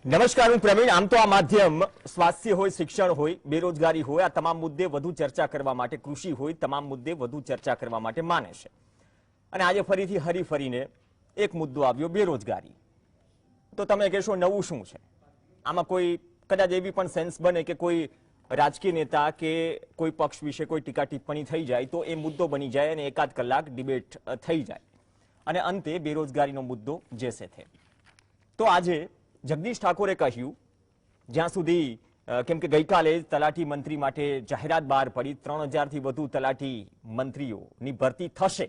નમસ્કાર, હું પ્રવીણ. આમ તો આ માધ્યમ સ્વાસ્થ્ય હોય, શિક્ષણ હોય, બેરોજગારી હોય, આ તમામ મુદ્દે વધુ ચર્ચા કરવા માટે, કૃષિ હોય, તમામ મુદ્દે વધુ ચર્ચા કરવા માટે માને છે. અને આજે ફરીથી હરીફરીને એક મુદ્દો આવ્યો, બેરોજગારી. તો તમે કહેશો નવું શું છે આમાં? કોઈ કદાચ એવી પણ સેન્સ બને કે કોઈ રાજકીય નેતા કે કોઈ પક્ષ વિશે કોઈ ટીકા ટિપ્પણી થઈ જાય તો એ મુદ્દો બની જાય અને એકાદ કલાક ડિબેટ થઈ જાય અને અંતે બેરોજગારીનો મુદ્દો જેસે થે. તો આજે જગદીશ ઠાકોરે કહ્યું, જ્યાં સુધી કેમ કે ગઈકાલે તલાટી મંત્રી માટે જાહેરાત બહાર પડી, 3000 થી વધુ તલાટી મંત્રીઓની ભરતી થશે.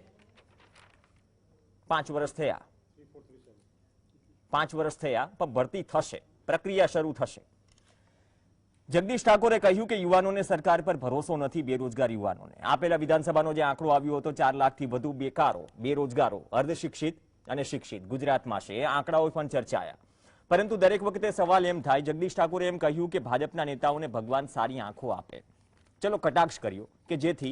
5 વર્ષ થયા, 5 વર્ષ થયા, પણ ભરતી થશે, પ્રક્રિયા શરૂ થશે. જગદીશ ઠાકોરે કહ્યું કે યુવાનોને સરકાર પર ભરોસો નથી, બેરોજગાર યુવાનોને. આપેલા વિધાનસભાનો જે આંકડો આવ્યો હતો, 4 લાખથી વધુ બેકારો, બેરોજગારો, અર્ધશિક્ષિત અને શિક્ષિત ગુજરાતમાં છે. એ આંકડાઓ પણ ચર્ચાયા. પરંતુ દરેક વખતે સવાલ એમ થાય, જગદીશ ઠાકોરે એમ કહ્યું કે ભાજપના નેતાઓને ભગવાન સારી આંખો આપે. ચલો કટાક્ષ કર્યો કે જેથી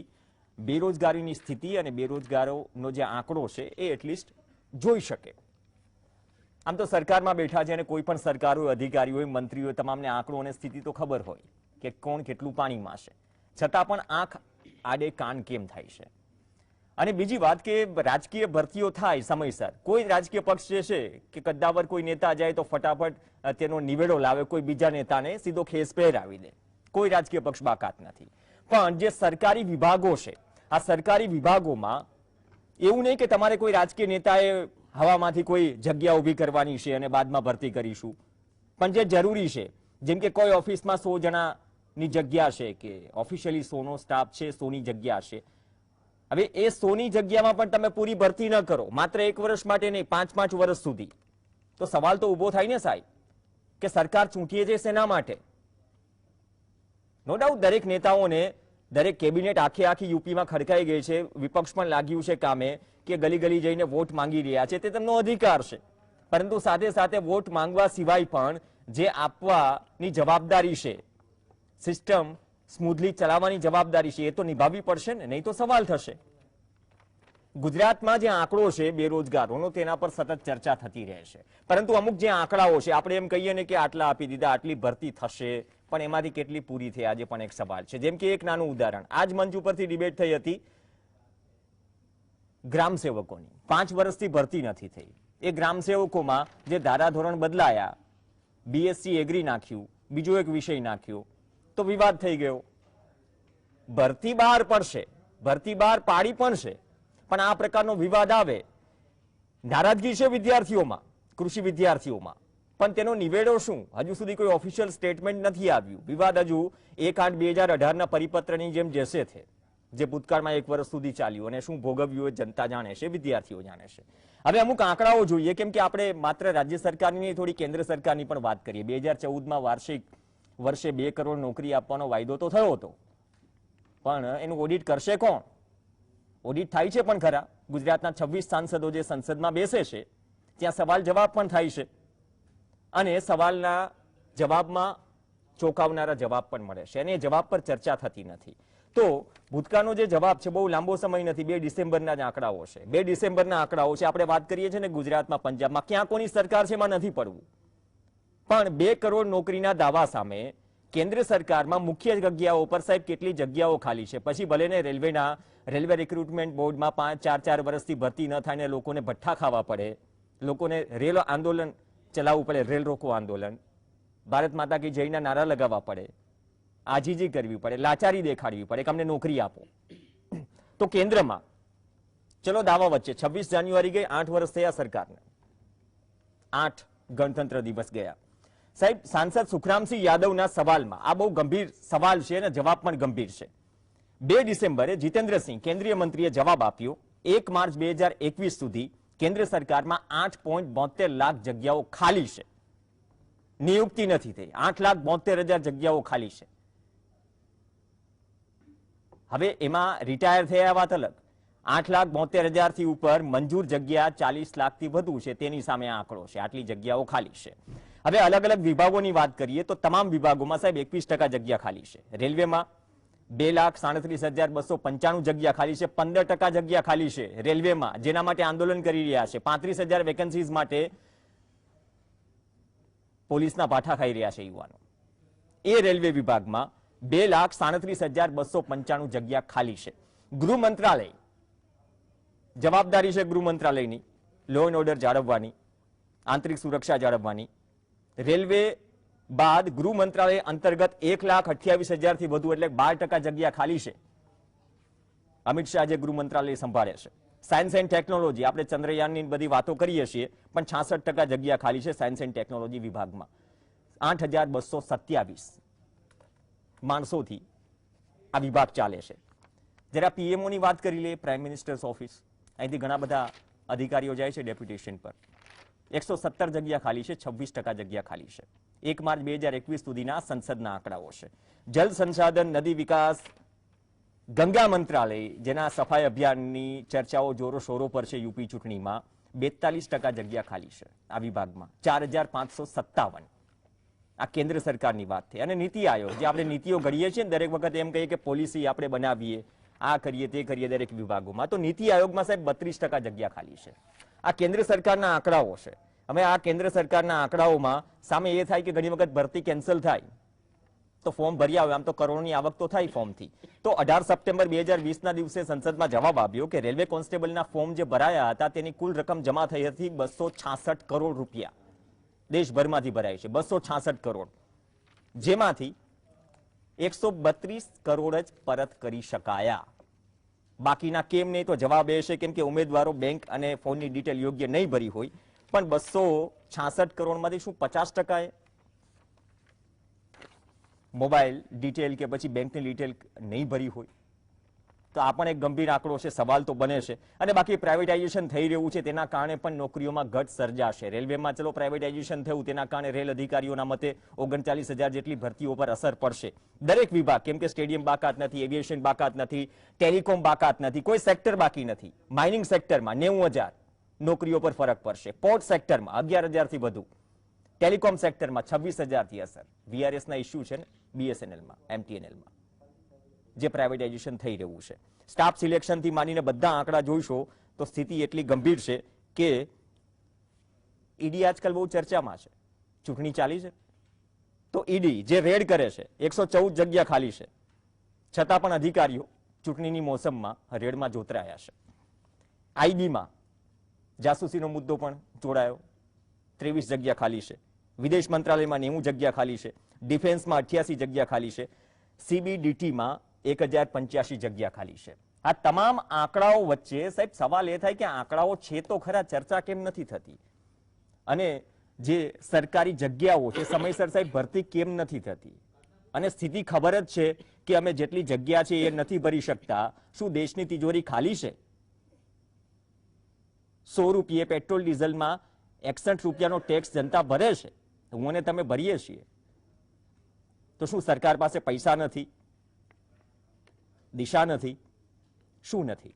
બેરોજગારીની સ્થિતિ અને બેરોજગારોનો જે આંકડો છે એ એટલીસ્ટ જોઈ શકે. આમ તો સરકારમાં બેઠા છે અને કોઈ પણ સરકાર હોય, અધિકારી હોય, મંત્રી હોય, તમામને આંકડો અને સ્થિતિ તો ખબર હોય કે કોણ કેટલું પાણીમાં છે. છતાં પણ આંખ આડે કાન કેમ થાય છે? અને બીજી વાત કે રાજકીય ભરતીઓ થાય સમયસર. કોઈ રાજકીય પક્ષ જે છે કે કદ્દાવર કોઈ નેતા જાય તો ફટાફટ તેનો નિવેડો લાવે, કોઈ બીજા નેતાને સીધો ખેસ પહેરાવી દે. કોઈ રાજકીય પક્ષ બાકાત નથી. પણ જે સરકારી વિભાગો છે, આ સરકારી વિભાગોમાં એવું નહીં કે તમારે કોઈ રાજકીય નેતાએ હવામાંથી કોઈ જગ્યા ઊભી કરવાની છે અને બાદમાં ભરતી કરીશું. પણ જે જરૂરી છે, જેમ કે કોઈ ઓફિસમાં 100 જણાની જગ્યા છે કે ઓફિશિયલી 100નો સ્ટાફ છે, 100ની જગ્યા છે. હવે એ 100ની જગ્યામાં પણ તમે પૂરી ભરતી ન કરો, માત્ર 1 વર્ષ માટે નહીં, 5-5 વર્ષ સુધી, તો સવાલ તો ઉભો થાય ને સાહેબ કે સરકાર ચૂંટીએ છે શેના માટે? નો ડાઉટ દરેક નેતાઓને, દરેક કેબિનેટ આખી યુપીમાં ખડકાઈ ગઈ છે. વિપક્ષ પણ લાગ્યું છે કામે કે ગલી ગલી જઈને વોટ માંગી રહ્યા છે, તે તેમનો અધિકાર છે. પરંતુ સાથે સાથે વોટ માંગવા સિવાય પણ જે આપવાની જવાબદારી છે, સિસ્ટમ સ્મૂથલી ચલાવવાની જવાબદારી છે, એ તો નિભાવવી પડશે ને, નહીં તો સવાલ થશે. ગુજરાતમાં જે આંકડો છે બેરોજગારોનો, તેના પર સતત ચર્ચા થતી રહે છે. પરંતુ અમુક જે આંકડાઓ છે, આપણે એમ કહીએ ને કે આટલા આપી દીધા, આટલી ભરતી થશે, પણ એમાંથી કેટલી પૂરી થઈ, આજે પણ એક સવાલ છે. જેમ કે એક નાનું ઉદાહરણ, આજ મંચ ઉપરથી ડિબેટ થઈ હતી ગ્રામ સેવકોની. 5 વર્ષથી ભરતી નથી થઈ. એ ગ્રામ સેવકોમાં જે ધારાધોરણ બદલાયા, બીએસસી એગ્રી નાખ્યું, બીજો એક વિષય નાખ્યો, તો વિવાદ થઈ ગયો. ભરતી બહાર પડશે, ભરતી બહાર પાડી પણ છે, પણ આ પ્રકારનો વિવાદ આવે, નારાજગી છે વિદ્યાર્થીઓમાં, કૃષિ વિદ્યાર્થીઓમાં, પણ તેનો નિવેડો શું? હજુ સુધી કોઈ ઓફિશિયલ સ્ટેટમેન્ટ નથી આવ્યું. વિવાદ હજુ 1/8/2018ના પરિપત્રની જેમ જેસે છે, જે ભૂતકાળમાં 1 વર્ષ સુધી ચાલ્યું, અને શું ભોગવ્યું એ જનતા જાણે છે, વિદ્યાર્થીઓ જાણે છે. હવે અમુક આંકડાઓ જોઈએ, કેમ કે આપણે માત્ર રાજ્ય સરકારની થોડી કેન્દ્ર સરકારની પણ વાત કરીએ. 2014માં વર્ષે 2 કરોડ નોકરી આપવાનો વાયદો તો થયો હતો, પણ એનું ઓડિટ કરશે કોણ? ઓડિટ થાય છે પણ ખરા. ગુજરાતના 26 સાંસદો જે સંસદમાં બેસે છે, ત્યાં સવાલ જવાબ પણ થાય છે, અને સવાલના જવાબમાં ચોંકાવનારા જવાબ પણ મળે છે, અને એ જવાબ પર ચર્ચા થતી નથી. તો ભૂતકાળનો જે જવાબ છે બહુ લાંબો સમય નથી, 2 ડિસેમ્બરના જ આંકડાઓ છે. 2 ડિસેમ્બરના આંકડાઓ છે. આપણે વાત કરીએ છીએ ને ગુજરાતમાં, પંજાબમાં, ક્યાં કોની સરકાર છે એમાં નથી પડવું, પણ 2 કરોડ નોકરીના દાવા સામે કેન્દ્ર સરકારમાં મુખ્ય જગ્યાઓ પર સાહેબ કેટલી જગ્યાઓ ખાલી છે. પછી ભલે ને રેલવે રિક્રુટમેન્ટ બોર્ડમાં 5-4 વર્ષથી ભરતી ન થાય ને લોકોને ભઠ્ઠા ખાવા પડે, લોકોને રેલ આંદોલન ચલાવવું પડે, રેલ રોકો આંદોલન, ભારત માતા કી જયના નારા લગાવવા પડે, આજીજી કરવી પડે, લાચારી દેખાડવી પડે કે અમને નોકરી આપો. તો કેન્દ્રમાં ચલો દાવા વચ્ચે 26 જાન્યુઆરી ગઈ, 8 વર્ષ થયા સરકારને, 8 ગણતંત્ર દિવસ ગયા. સાહેબ, સાંસદ સુખરામસિંહ યાદવના સવાલમાં, આ બહુ ગંભીર સવાલ છે અને જવાબ પણ ગંભીર છે. 2 ડિસેમ્બરે જીતેન્દ્રસિંહ કેન્દ્રીય મંત્રીએ જવાબ આપ્યો, 1 માર્ચ 2021 સુધી કેન્દ્ર સરકારમાં 8.72 લાખ જગ્યાઓ ખાલી છે, નિયુક્તિ નથી થઈ. 8,72,000 જગ્યાઓ ખાલી છે. હવે એમાં રિટાયર થયા વાત અલગ, 8,72,000 થી ઉપર મંજૂર જગ્યા 40 લાખથી વધુ છે, તેની સામે આંકડો છે, આટલી જગ્યાઓ ખાલી છે. હવે અલગ અલગ વિભાગોની વાત કરીએ તો તમામ વિભાગોમાં સાહેબ 21% જગ્યા ખાલી છે. રેલવેમાં 2,37,295 જગ્યા ખાલી છે, 15% જગ્યા ખાલી છે રેલવેમાં, જેના માટે આંદોલન કરી રહ્યા છે. 35,000 વેકેન્સીઝ માટે પોલીસના પાઠા ખાઈ રહ્યા છે યુવાનો. એ રેલવે વિભાગમાં 2,37,295 જગ્યા ખાલી છે. ગૃહ મંત્રાલય, જવાબદારી છે ગૃહ મંત્રાલયની લો એન્ડ ઓર્ડર જાળવવાની, આંતરિક સુરક્ષા જાળવવાની. રેલવે બાદ ગૃહ મંત્રાલય અંતર્ગત 1,28,000 થી વધુ એટલે 12% જગ્યા ખાલી છે. અમિત શાહ જે ગૃહ મંત્રાલય સંભાળે છે. સાયન્સ એન્ડ ટેકનોલોજી, આપણે ચંદ્રયાનની બધી વાતો કરીએ છીએ, પણ 66% જગ્યા ખાલી છે સાયન્સ એન્ડ ટેકનોલોજી વિભાગમાં. 8,227 માણસોથી આ વિભાગ ચાલે છે. જરા પીએમઓ ની વાત કરી લે, પ્રાઇમ મિનિસ્ટર્સ ઓફિસ, અહીંથી ઘણા બધા અધિકારીઓ જાય છે ડેપ્યુટેશન પર. 117 જગ્યા ખાલી છે, 26% જગ્યા ખાલી છે. 1 માર્ચ 2021 સુધીના સંસદના આંકડાઓ છે. જલ સંસાધન, નદી વિકાસ, ગંગા મંત્રાલય, જેના સફાઈ અભિયાનની ચર્ચાઓ જોરો શોરો પર છે યુપી ચૂંટણીમાં, 42% જગ્યા ખાલી છે આ વિભાગમાં. 4,557. આ કેન્દ્ર સરકારની વાત થઈ. અને નીતિ આયોગ, જે આપણે નીતિઓ ઘડીએ છીએ દરેક વખત એમ કહીએ કે પોલિસી આપણે બનાવીએ, આ કરીએ તે કરીએ દરેક વિભાગોમાં, તો નીતિ આયોગમાં સાહેબ 32% જગ્યા ખાલી છે. આ કેન્દ્ર સરકારના આંકડાઓ છે. હવે આ કેન્દ્ર સરકારના આંકડાઓમાં સામે એ થાય કે ઘણી વખત ભરતી કેન્સલ થાય તો ફોર્મ ભર્યા હોય, આમ તો કરોડોની આવક તો થાય ફોર્મથી. તો 18 સપ્ટેમ્બર 2020ના દિવસે સંસદમાં જવાબ આવ્યો કે રેલવે કોન્સ્ટેબલના ફોર્મ જે ભરાયા હતા તેની કુલ રકમ જમા થઈ હતી 266 કરોડ રૂપિયા. દેશભરમાંથી ભરાય છે 266 કરોડ, જેમાંથી 132 કરોડ જ પરત કરી શકાયા. બાકીના કેમ નહીં, તો જવાબ એ છે કેમ કે ઉમેદવારો બેંક અને ફોનની ડિટેલ યોગ્ય નહીં ભરી હોય. પણ 266 કરોડમાંથી શું 50% મોબાઈલ ડિટેલ કે પછી બેંકની ડિટેલ નહીં ભરી હોય? તો આ પણ એક ગંભીર આંકડો છે, સવાલ તો બને છે. અને બાકી પ્રાઇવેટાઇઝેશન થઈ રહ્યું છે તેના કારણે પણ નોકરીઓમાં ઘટ સર્જાશે. રેલવેમાં ચલો પ્રાઇવેટાઇઝેશન થયું તેના કારણે રેલ અધિકારીઓના મતે 39,000 જેટલી ભરતીઓ પર અસર પડશે. દરેક વિભાગ, કેમ કે સ્ટેડિયમ બાકાત નથી, એવિએશન બાકાત નથી, ટેલિકોમ બાકાત નથી, કોઈ સેક્ટર બાકી નથી. માઇનિંગ સેક્ટરમાં 90,000 નોકરીઓ પર ફરક પડશે. પોર્ટ સેક્ટરમાં 11,000 થી વધુ, ટેલિકોમ સેક્ટરમાં 26,000 થી અસર. વીઆરએસ ના ઇસ્યુ છે ને બીએસએનએલમાં, એમટીએનએલમાં, જે પ્રાઇવેટાઇઝેશન થઈ રહ્યું છે. સ્ટાફ સિલેક્શન થી માંડીને બધા આંકડા જોઈશો તો સ્થિતિ એટલી ગંભીર છે કે ઈડી આજકાલ બહુ ચર્ચામાં છે. ચૂંટણી ચાલી છે તો ઈડી જે રેડ કરે છે, 114 જગ્યા ખાલી છે, છતાં પણ અધિકારીઓ ચૂંટણીની મોસમમાં રેડમાં જોતરાયા છે. આઈબીમાં જાસૂસીનો મુદ્દો પણ જોડાયો, 23 જગ્યા ખાલી છે. વિદેશ મંત્રાલયમાં 90 જગ્યા ખાલી છે. ડિફેન્સમાં 88 જગ્યા ખાલી છે. સીબીડીટીમાં 1,085 જગ્યા ખાલી છે. આ તમામ આંકડાઓ વચ્ચે સાહેબ સવાલ એ થાય કે આંકડાઓ છે તો ખરા, ચર્ચા કેમ નથી થતી? અને જે સરકારી જગ્યાઓ છે સમયસર સાહેબ ભરતી કેમ નથી થતી? અને સ્થિતિ ખબર જ છે કે અમે જેટલી જગ્યા છે એ નથી ભરી શકતા. શું દેશની તિજોરી ખાલી છે? 100 રૂપિયે પેટ્રોલ ડીઝલમાં 61 રૂપિયાનો ટેક્સ જનતા ભરે છે, હું અને તમે ભરીએ છીએ. તો શું સરકાર પાસે પૈસા નથી, દિશા નથી, શું નથી?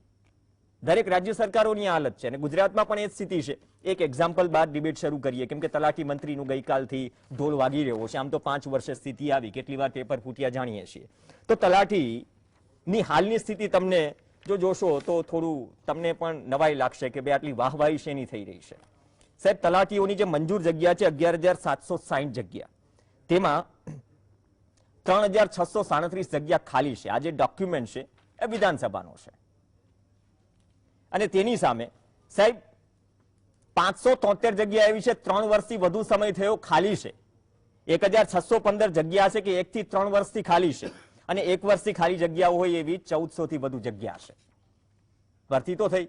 દરેક રાજ્ય સરકારોની હાલત છે અને ગુજરાતમાં પણ એ જ સ્થિતિ છે. એક એક્ઝામ્પલ બાદ ડિબેટ શરૂ કરીએ, કેમ કે તલાટી મંત્રીનું ગઈકાલથી ઢોલ વાગી રહ્યો છે. આમ તો 5 વર્ષે સ્થિતિ આવી, કેટલી વાર પેપર ફૂટ્યા જાણીએ છીએ. તો તલાટીની હાલની સ્થિતિ તમને જો જોશો તો થોડું તમને પણ નવાઈ લાગશે કે બે આટલી વાહવાહી શેની થઈ રહી છે. સાહેબ તલાટીઓની જે મંજૂર જગ્યા છે 11,760 જગ્યા, તેમાં 3,637 જગ્યા ખાલી છે. આ જે ડોક્યુમેન્ટ છે એ વિધાનસભાનો છે. અને તેની સામે સાહેબ 573 જગ્યા એવી છે 3 વર્ષથી વધુ સમય થયો ખાલી છે. 1,615 જગ્યા છે કે 1 થી 3 વર્ષથી ખાલી છે. અને 1 વર્ષથી ખાલી જગ્યાઓ હોય એવી 1,400 થી વધુ જગ્યા છે. ભરતી તો થઈ,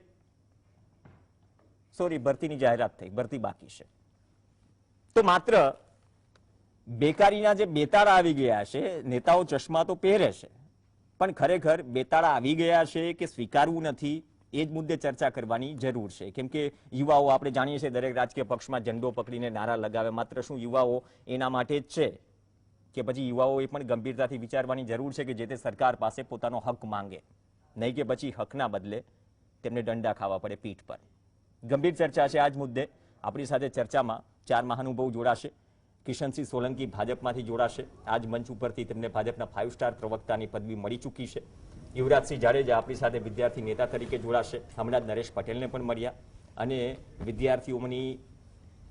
સોરી, ભરતીની જાહેરાત થઈ, ભરતી બાકી છે. તો માત્ર બેકારીના જે બેતાળા આવી ગયા છે, નેતાઓ ચશ્મા તો પહેરે છે, પણ ખરેખર બેતાળા આવી ગયા છે કે સ્વીકારવું નથી, એ જ મુદ્દે ચર્ચા કરવાની જરૂર છે. કેમ કે યુવાઓ, આપણે જાણીએ છીએ દરેક રાજકીય પક્ષમાં ઝંડો પકડીને નારા લગાવે, માત્ર શું યુવાઓ એના માટે જ છે કે પછી યુવાઓએ પણ ગંભીરતાથી વિચારવાની જરૂર છે કે જે તે સરકાર પાસે પોતાનો હક માંગે, નહીં કે પછી હકના બદલે તેમને દંડા ખાવા પડે પીઠ પર. ગંભીર ચર્ચા છે આ જ મુદ્દે. આપણી સાથે ચર્ચામાં 4 મહાનુભાવો જોડાશે. કિશનસિંહ સોલંકી ભાજપમાંથી જોડાશે. આજ મંચ ઉપરથી તેમને ભાજપના 5 સ્ટાર પ્રવક્તાની પદવી મળી ચૂકી છે. યુવરાજસિંહ જાડેજા આપણી સાથે વિદ્યાર્થી નેતા તરીકે જોડાશે. હમણાં જ નરેશ પટેલને પણ મળ્યા અને વિદ્યાર્થીઓની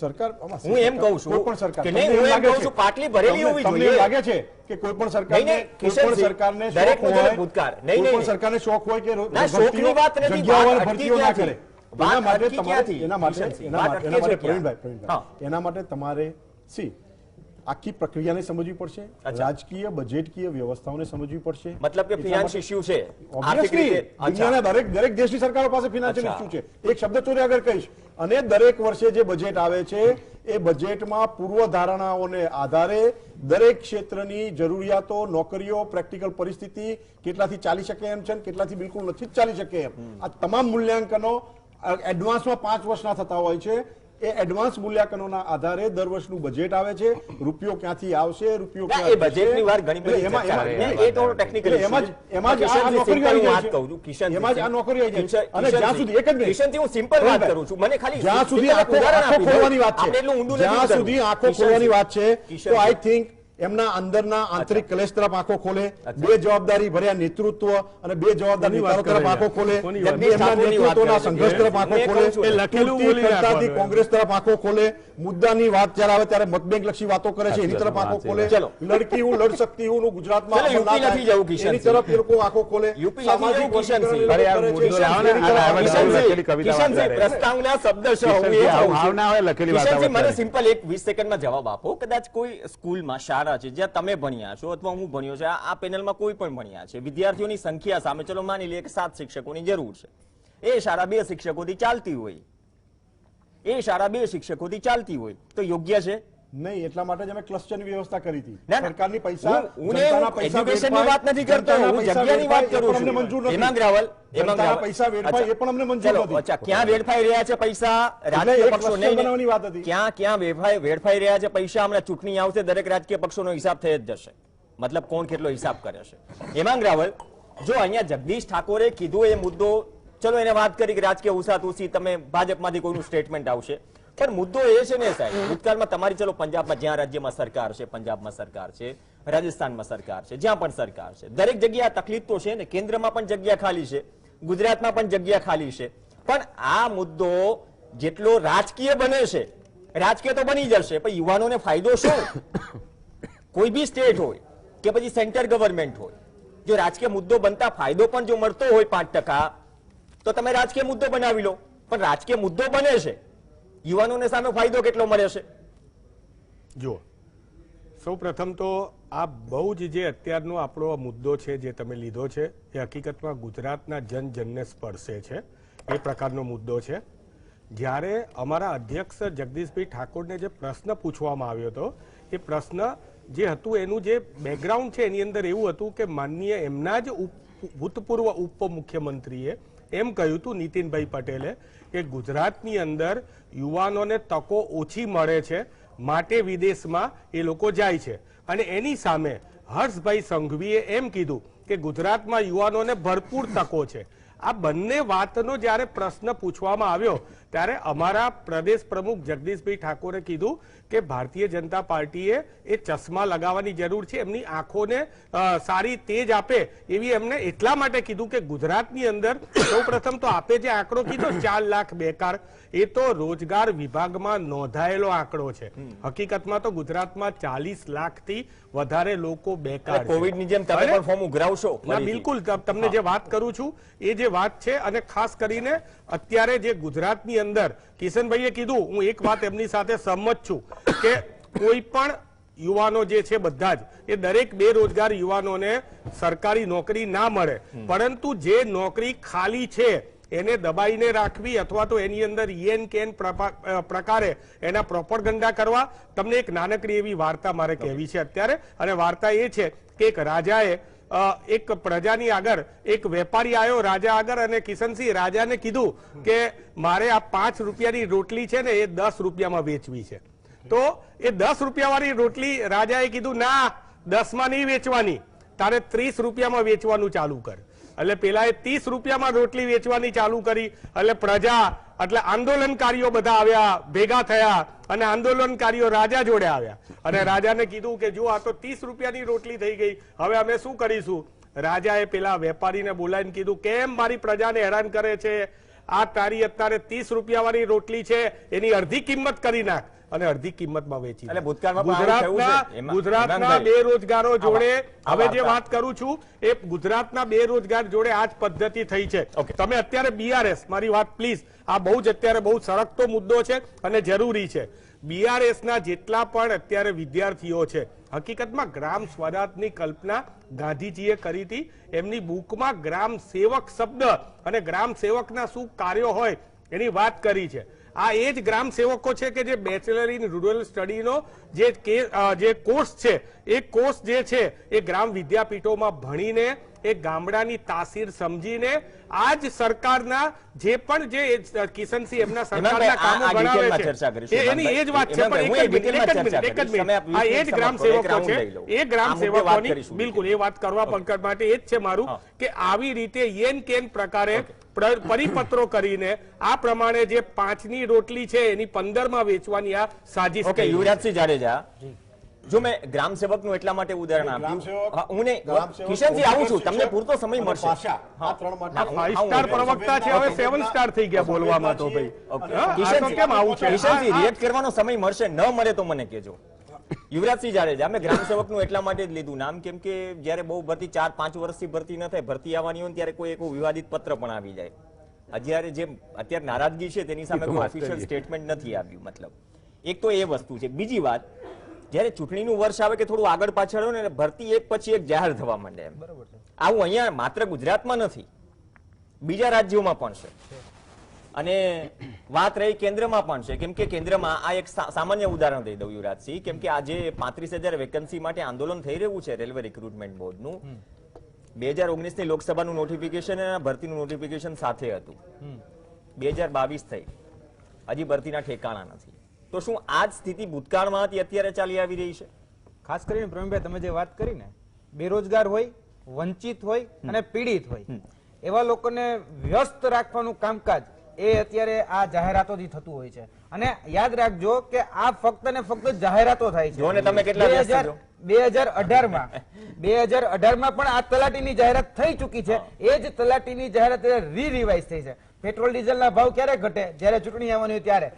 સરકાર હું એમ કહું છું કોઈ પણ સરકાર કે નહીં, હું એમ કહું છું પાટલી ભરેલી હોવી જોઈએ. તમને લાગે છે કે કોઈ પણ સરકારને દરેક ભૂતકાળ નહીં, કોઈ પણ સરકારને શોખ હોય કે ના, શોખની વાત નથી, જગ્યાવાર વાત ભરતીઓ ના કરે, એના માટે તમારે આખી પ્રક્રિયાને સમજવી પડશે, રાજકીય બજેટકીય વ્યવસ્થાઓને સમજવી પડશે. મતલબ કે ફિનાન્સ ઇશ્યુ છે દુનિયાના દરેક દેશની સરકારો પાસે ફિનાન્શિયલ ઇશ્યુ છે. એક શબ્દ ચોરી આગળ કહીશ, અને દરેક વર્ષે જે બજેટ આવે છે એ બજેટમાં પૂર્વ ધારણાઓને આધારે દરેક ક્ષેત્રની જરૂરિયાતો, નોકરીઓ, પ્રેક્ટિકલ પરિસ્થિતિ કેટલાથી ચાલી શકે એમ છે, કેટલાથી બિલકુલ નથી ચાલી શકે એમ, આ તમામ મૂલ્યાંકનો એડવાન્સમાં 5 વર્ષના થતા હોય છે. એ એડવાન્સ મૂલ્યાંકનોના આધારે દર વર્ષનું બજેટ આવે છે. રૂપિયો ક્યાંથી આવશે, રૂપિયો એ બજેટની વાર ઘણી બધી ચર્ચા છે. એ થોડો ટેકનિકલ એમાં જ આ નોકરીઓ આવી જાય છે. એમાં જ આ નોકરીઓ આવી જાય છે. અને જ્યાં સુધી એક જ મિનિટ, કિશનથી હું સિમ્પલ વાત કરું છું, મને ખાલી જ્યાં સુધી આંખો ખોલવાની વાત છે, જ્યાં સુધી આંખો ખોલવાની વાત છે, તો આઈ થિંક એમના અંદરના આંતરિક કલેશ તરફ આંખો ખોલે, બે જવાબદારી ભર્યા નેતૃત્વ અને બે જવાબદાર નેતાઓ તરફ આંખો ખોલે, એમના નેતૃત્વના સંઘર્ષ તરફ આંખો ખોલે, કોંગ્રેસ તરફ આંખો ખોલે, મુદ્દાની વાત જ્યારે આવે ત્યારે મતબેંક લક્ષી વાતો કરે છે એની તરફ આંખો ખોલે, લડકી હું લડ શકતી હું ગુજરાતમાં એની તરફ એ લોકો આંખો ખોલે, સામાજિક મને સિમ્પલ એક 20 સેકન્ડમાં જવાબ આપો. કદાચ કોઈ સ્કૂલમાં શાળા છે જ્યાં તમે ભણ્યા છો અથવા હું ભણ્યો છે, આ પેનલમાં કોઈ પણ ભણ્યા છે, વિદ્યાર્થીઓની સંખ્યા સામે ચલો માની લઈએ કે 7 શિક્ષકોની જરૂર છે, એ શાળા 2 શિક્ષકોથી ચાલતી હોય, એ શાળા 2 શિક્ષકોથી ચાલતી હોય તો યોગ્ય છે નહીં. એટલા માટે જ અમે ક્લસ્ટરની વ્યવસ્થા કરી હતી. સરકારની પૈસા એજ્યુકેશનની વાત નથી કરતો, હું જગ્યાની વાત કરું છું. હેમાંગ રાવલ પૈસા વેડફાય એ પણ અમને મંજૂર નથી. અચ્છા, ક્યાં વેડફાઈ રહ્યા છે પૈસા? રાજકીય પક્ષો બનાવવાની વાત હતી. ક્યાં વેડફાઈ રહ્યા છે પૈસા? હમણાં ચૂંટણી આવશે, દરેક રાજકીય પક્ષોનો હિસાબ થઈ જ જશે. મતલબ કોણ કેટલો હિસાબ કરે છે. હેમાંગ રાવલ, જો અહીંયા જગદીશ ઠાકોરે કીધું એ મુદ્દો, ચલો એને વાત કરી કે રાજકીય ઉસાતુસી, તમે ભાજપમાંથી કોઈનું સ્ટેટમેન્ટ આવશે, પણ મુદ્દો એ છે ને સાહેબ, ભૂતકાળમાં તમારી ચલો પંજાબમાં જ્યાં રાજ્યમાં સરકાર છે, પંજાબમાં સરકાર છે, રાજસ્થાનમાં સરકાર છે, જ્યાં પણ સરકાર છે, દરેક જગ્યાએ તકલીફ તો છે ને. કેન્દ્રમાં પણ જગ્યા ખાલી છે, ગુજરાતમાં પણ જગ્યા ખાલી છે, પણ આ મુદ્દો જેટલો રાજકીય બને છે, રાજકીય તો બની જશે, પણ યુવાનોને ફાયદો શું? કોઈ બી સ્ટેટ હોય કે પછી સેન્ટર ગવર્મેન્ટ હોય, જો રાજકીય મુદ્દો બનતા ફાયદો પણ જો મળતો હોય 5%, તો તમે રાજકીય મુદ્દો બનાવી લો. પણ રાજકીય મુદ્દો બને છે, યુવાનોને સામે ફાયદો કેટલો મળે છે? જુઓ, સૌ પ્રથમ તો આ બહુ જ જે અત્યારનો આપણો મુદ્દો છે જે તમે લીધો છે એ હકીકતમાં ગુજરાતના જનજનને સ્પર્શે છે, એ પ્રકારનો મુદ્દો છે. જ્યારે અમારા અધ્યક્ષ જગદીશભાઈ ઠાકોરને જે પ્રશ્ન પૂછવામાં આવ્યો હતો, એ પ્રશ્ન જે હતું એનું જે બેકગ્રાઉન્ડ છે એની અંદર એવું હતું કે માનનીય એમના જ ભૂતપૂર્વ ઉપમુખ્યમંત્રીએ એમ કહ્યું હતું, નીતિનભાઈ પટેલે, કે ગુજરાતની અંદર યુવાનોને તકો ઓછી મળે છે માટે વિદેશમાં એ લોકો જાય છે, અને એની સામે હર્ષભાઈ સંઘવીએ એમ કીધું કે ગુજરાતમાં યુવાનોને ભરપૂર તકો છે. આ બંને વાતનો જ્યારે પ્રશ્ન પૂછવામાં આવ્યો ત્યારે અમારા પ્રદેશ પ્રમુખ જગદીશભાઈ ઠાકોરે કીધું કે ભારતીય જનતા પાર્ટીએ એ ચશ્મા લગાવવાની જરૂર છે, એમની આંખોને સારી તેજ આપે એવી એમને એટલા માટે કીધું કે ગુજરાતની અંદર સૌપ્રથમ તો આપે જે આંકડો કીધો 4 લાખ બેકાર, એ તો રોજગાર વિભાગમાં નોંધાયેલો આંકડો છે. હકીકતમાં તો ગુજરાતમાં 40 લાખથી વધારે લોકો બેકાર છે. કોવિડની જેમ તમે પણ ફોર્મ ઉઘરાવશો? બિલકુલ, તમને જે વાત કરું છું એ જે વાત છે, અને ખાસ કરીને અત્યારે જે ગુજરાતની અંદર કિશનભાઈએ કીધું, હું એક વાત એમની સાથે સહમત છું કે કોઈ પણ યુવાનો જે છે બધા જ એ દરેક બેરોજગાર યુવાનોને સરકારી નોકરી ના મળે, પરંતુ જે નોકરી ખાલી છે એને દબાઈને રાખવી અથવા તો એની અંદર યેન કેન પ્રકારે એના પ્રોપગેન્ડા કરવા. તમને એક નાનકડી એવી વાર્તા મારે કહેવી છે અત્યારે, અને વાર્તા એ છે કે એક રાજાએ એક પ્રજાની આગળ એક વેપારી આવ્યો રાજા આગળ, અને કિશનસિંહ રાજાને કીધું કે મારે આ 5 રૂપિયાની રોટલી છે ને એ 10 રૂપિયામાં વેચવી છે. તો એ 10 રૂપિયાવાળી રોટલી રાજાએ કીધું ના, 10માં નહીં વેચવાની, તારે 30 રૂપિયામાં વેચવાનું ચાલુ કર. એટલે પેલા 30 રૂપિયામાં રોટલી વેચવાની ચાલુ કરી. એટલે પ્રજા, એટલે આંદોલનકારીઓ બધા આવ્યા, ભેગા થયા, અને આંદોલનકારીઓ રાજા જોડે આવ્યા, અને રાજાને કીધું કે જો આ તો 30 રૂપિયાની રોટલી થઈ ગઈ, હવે અમે શું કરીશું? રાજાએ પેલા વેપારીને બોલાવીને કીધું કેમ મારી પ્રજાને હેરાન કરે છે, આ તારી અત્યારે 30 રૂપિયા વાળી રોટલી છે એની અડધી કિંમત કરી નાખ અને અડધી કિંમતમાં વેચી એટલે ભૂતકાળમાં પણ આવું થયું છે. ગુજરાતના હેમાંગભાઈ, બેરોજગારો જોડે હવે જે આવા વાત કરું છું એ ગુજરાતના બેરોજગાર જોડે આ જ પદ્ધતિ થઈ છે. તમે અત્યારે બીઆરએસ, મારી વાત પ્લીઝ, આ બહુ જ અત્યારે બહુ સળગતો મુદ્દો છે અને જરૂરી છે. બીઆરએસ ના જેટલા પણ અત્યારે વિદ્યાર્થીઓ છે, હકીકતમાં ગ્રામ સ્વરાજની કલ્પના ગાંધીજીએ કરી હતી. એમની બુકમાં ગ્રામ સેવક શબ્દ અને ગ્રામ સેવકના શું કાર્યો હોય એની વાત કરી છે. આ એ જ ગ્રામ સેવકો છે કે જે બેચલર ઇન રૂરલ સ્ટડીનો જે કોર્સ છે એ કોર્સ જે છે એ ગ્રામ વિદ્યાપીઠોમાં ભણીને એ ગામડાની તાસીર સમજીને આજ સરકારના જે પણ જે કિશનસિંહ એમના સરકારના કામો બનાવે છે એની એ જ વાત છે. પણ એક જ મિનિટ, આ એ જ ગ્રામ સેવકો છે, એ ગ્રામ સેવકોની બિલકુલ એ વાત કરવા પંકજ માટે એ જ છે મારું કે આવી રીતે યેન કેન પ્રકારે પરિપત્રો કરીને આ પ્રમાણે જે 5ની રોટલી છે એની 15માં વેચવાની આ સાજિશ. ઓકે, યુવરાજસિંહ જાડેજા, જો મેં ગ્રામ સેવકનું એટલા માટે ઉદાહરણ આપ્યું, હું ને કિશનસિંહ આવું છું, તમને પૂરતો સમય મળશે. આ ત્રણ માટે 5 સ્ટાર પ્રવક્તા છે, હવે 7 સ્ટાર થઈ ગયા બોલવામાં તો ભાઈ. કિશનસિંહ, કેમ આવું છે? કિશનસિંહ, રિએક્ટ કરવાનો સમય મળશે, ન મળે તો મને કહેજો. યુવરાજસિંહ જાડેજા, અમે ગ્રામ સેવકનું એટલા માટે જ લીધું નામ કેમ કે જયારે બહુ ભરતી 4-5 વર્ષથી ભરતી ન થાય, ભરતી આવવાની હોય ત્યારે કોઈ એક વિવાદિત પત્ર પણ આવી જાય. અત્યારે જે અત્યારે નારાજગી છે તેની સામે કોઈ ઓફિશિયલ સ્ટેટમેન્ટ નથી આવ્યું. મતલબ એક તો એ વસ્તુ છે. બીજી વાત, જયારે ચૂંટણીનું વર્ષ આવે કે થોડું આગળ પાછળ હોય ને ભરતી એક પછી એક જાહેર થવા માંડે એમ. આવું અહીંયા માત્ર ગુજરાતમાં નથી, બીજા રાજ્યોમાં પણ છે. અને વાત રહી કેન્દ્રમાં પણ છે, કેમ કે કેન્દ્રમાં આ એક સામાન્ય ઉદાહરણ દઈ દઉં યુવરાજસિંહ, કેમ કે આજે 35,000 વેકન્સી માટે આંદોલન થઈ રહ્યું છે રેલવે રિક્રુટમેન્ટ બોર્ડનું. 2019ની લોકસભાનું નોટિફિકેશન અને ભરતીનું નોટિફિકેશન સાથે હતું. 2022 થઈ, હજી ભરતીના ઠેકાણા નથી. તો શું આ જ સ્થિતિ ભૂતકાળમાં હતી અત્યારે ચાલી આવી રહી છે? ખાસ કરીને પ્રવીણભાઈ તમે જે વાત કરી ને, બેરોજગાર હોય, વંચિત હોય અને પીડિત હોય એવા લોકોને વ્યસ્ત રાખવાનું કામકાજ એ અત્યારે આ જાહેરાતોથી થતું હોય છે. અને યાદ રાખજો કે આ ફક્ત ને ફક્ત જાહેરાતો થાય છે. જોને તમે કેટલા વ્યસ્ત છો. 2018માં પણ આ તલાટીની જાહેરાત થઈ ચૂકી છે. એ જ તલાટીની જાહેરાત રિવાઇઝ થઈ છે. પેટ્રોલ ડીઝલના ભાવ ક્યારે ઘટે? જ્યારે ચૂંટણી આવવાની હોય ત્યારે.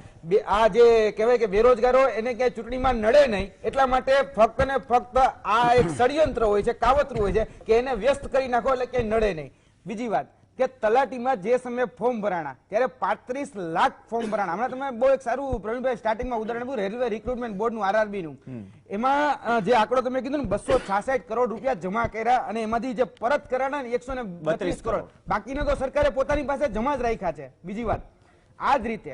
આ જે કહેવાય કે બેરોજગારો એને ક્યાંય ચૂંટણીમાં નડે નહીં એટલા માટે ફક્ત ને ફક્ત આ એક ષડયંત્ર હોય છે, કાવતરું હોય છે કે એને વ્યસ્ત કરી નાખો એટલે ક્યાંય નડે નહીં. બીજી વાત કે તલાટીમાં જે સમયે ફોર્મ ભરાણા ત્યારે 35 લાખ ફોર્મ ભરાણા. હમણાં તમે બહુ એક સારું પ્રવીણભાઈ સ્ટાર્ટિંગમાં ઉદાહરણ આપ્યું રેલવે રિક્રુટમેન્ટ બોર્ડનું, આરઆરબી નું. એમાં જે આંકડો તમે કીધું ને 266 કરોડ રૂપિયા જમા કર્યા અને એમાંથી જે પરત કરાણા 132 કરોડ, બાકીના તો સરકારે પોતાની પાસે જમા જ રાખ્યા છે. બીજી વાત, આ જ રીતે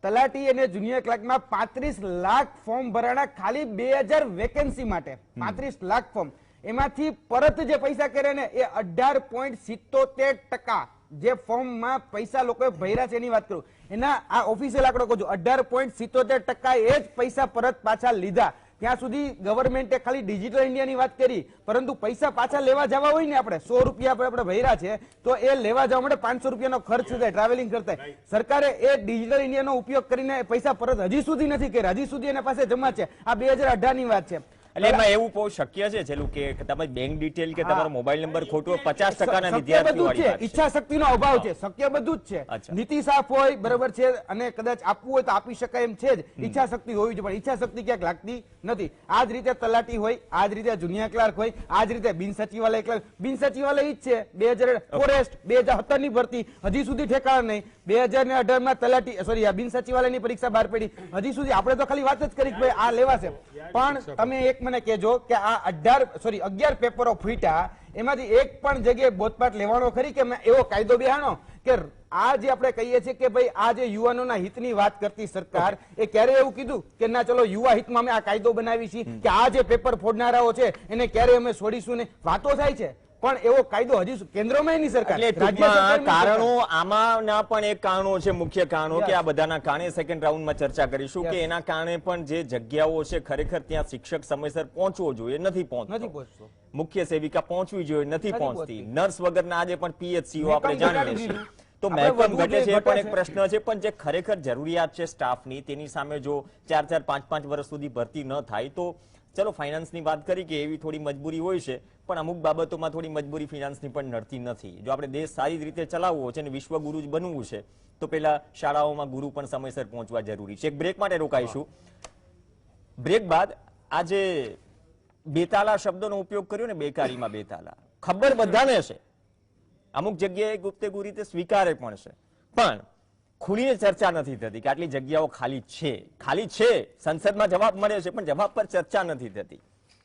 તલાટી અને જુનિયર ક્લાર્કમાં 35 લાખ ફોર્મ ભરાણા ખાલી 2000 વેકેન્સી માટે. 35 લાખ ફોર્મ, એમાંથી પરત જે પૈસા કરે ને એ 18.77% જે ફોર્મમાં પૈસા લોકોએ ભર્યા છે એની વાત કરું, એના આ ઓફિશિયલ આંકડો કહું છું, 18.77% એ જ પૈસા પરત પાછા લીધા. ત્યાં સુધી ગવર્મેન્ટે ખાલી ડિજિટલ ઇન્ડિયાની વાત કરી, પરંતુ પૈસા પાછા લેવા જવા હોય ને આપણે 100 રૂપિયા આપણે ભર્યા છે તો એ લેવા જવા માટે 500 રૂપિયાનો ખર્ચ થાય, ટ્રાવેલિંગ કરતા. સરકારે એ ડિજિટલ ઇન્ડિયાનો ઉપયોગ કરીને પૈસા પરત હજી સુધી નથી કર્યા, હજી સુધી એના પાસે જમા છે. આ 2018ની વાત છે. એટલે એમાં એવું બહુ શક્ય છે છેલ્લું કે તમારી બેંક ડિટેલ કે તમારો મોબાઈલ નંબર ખોટો 50% વિદ્યાર્થીઓ વાળી વાત છે. ઈચ્છા શક્તિનો અભાવ છે, શક્ય બધું જ છે. નીતિ સાફ હોય બરાબર છે અને કદાચ આપવું હોય તો આપી શકાય એમ છે જ, ઈચ્છા શક્તિ હોવી જોઈએ, પણ ઈચ્છા શક્તિ ક્યાંક લાગતી નથી. આ જ રીતે તલાટી હોય, આ જ રીતે જુનિયર ક્લાર્ક હોય, આ જ રીતે બિન સચિવાલય ક્લાર્ક. બિન સચિવાલય ઈ જ છે 2000 ફોરેસ્ટ 2017 ની ભરતી હજી સુધી ઠેકાણા નહીં. 2018માં તલાટી સોરી આ બિન સચિવાલયની પરીક્ષા બહાર પડી, હજી સુધી આપણે તો ખાલી વાત જ કરી કે ભાઈ આ લેવાશે. પણ તમે એક મને કહેજો કે આ 11 પેપરો ફૂટ્યા, એમાંથી એક પણ જગ્યાએ બોધપાઠ લેવાનો ખરી કે એવો કાયદો બેહાણો કે આ જે આપણે કહીએ છીએ કે ભાઈ આ જે યુવાનોના હિતની વાત કરતી સરકાર, એ ક્યારે એવું કીધું કે ના ચલો યુવા હિતમાં અમે આ કાયદો બનાવી છીએ કે આ જે પેપર ફોડનારાઓ છે એને ક્યારે અમે છોડીશું ને? વાતો થાય છે પણ એવો કાયદો હજી કેન્દ્રમાં એની સરકાર. કારણો આમાંના પણ એક કારણો છે, મુખ્ય કારણો કે આ બધાના કારણે સેકન્ડ રાઉન્ડમાં ચર્ચા કરીશું કે એના કારણે પણ જે જગ્યાઓ છે ખરેખર ત્યાં શિક્ષક સમયસર પહોંચવો જોઈએ, નથી પહોંચતો. મુખ્ય સેવિકા પહોંચવી જોઈએ, નથી પહોંચતી. નર્સ વગરના આજે પણ પીએચસીઓ આપણે જાણીએ છીએ. તો મહેકમ ઘટે છે પણ એક પ્રશ્ન છે, પણ જે ખરેખર જરૂરિયાત છે સ્ટાફની તેની સામે જો 4-4, 5-5 વર્ષ સુધી ભરતી ન થાય તો ચલો ફાઇનાન્સની વાત કરી કે એવી થોડી મજબૂરી હોય છે, પણ અમુક બાબતોમાં થોડી મજબૂરી ફાઇનાન્સની પણ નડતી નથી. જો આપણે દેશ સારી રીતે ચલાવવો છે અને વિશ્વગુરુ જ બનવું છે તો પેલા શાળાઓમાં ગુરુ પણ સમયસર પહોંચવા જરૂરી છે. એક બ્રેક માટે રોકાઈશું. બ્રેક બાદ આજે બેતાલા શબ્દનો ઉપયોગ કર્યો ને, બેકારીમાં બેતાલા, ખબર બધાને છે, અમુક જગ્યાએ ગુપ્તેગુ રીતે સ્વીકારે પણ છે, પણ ખુલીને ચર્ચા નથી થતી કે આટલી જગ્યાઓ ખાલી છે. સંસદમાં જવાબ મળે છે પણ જવાબ પર ચર્ચા નથી થતી.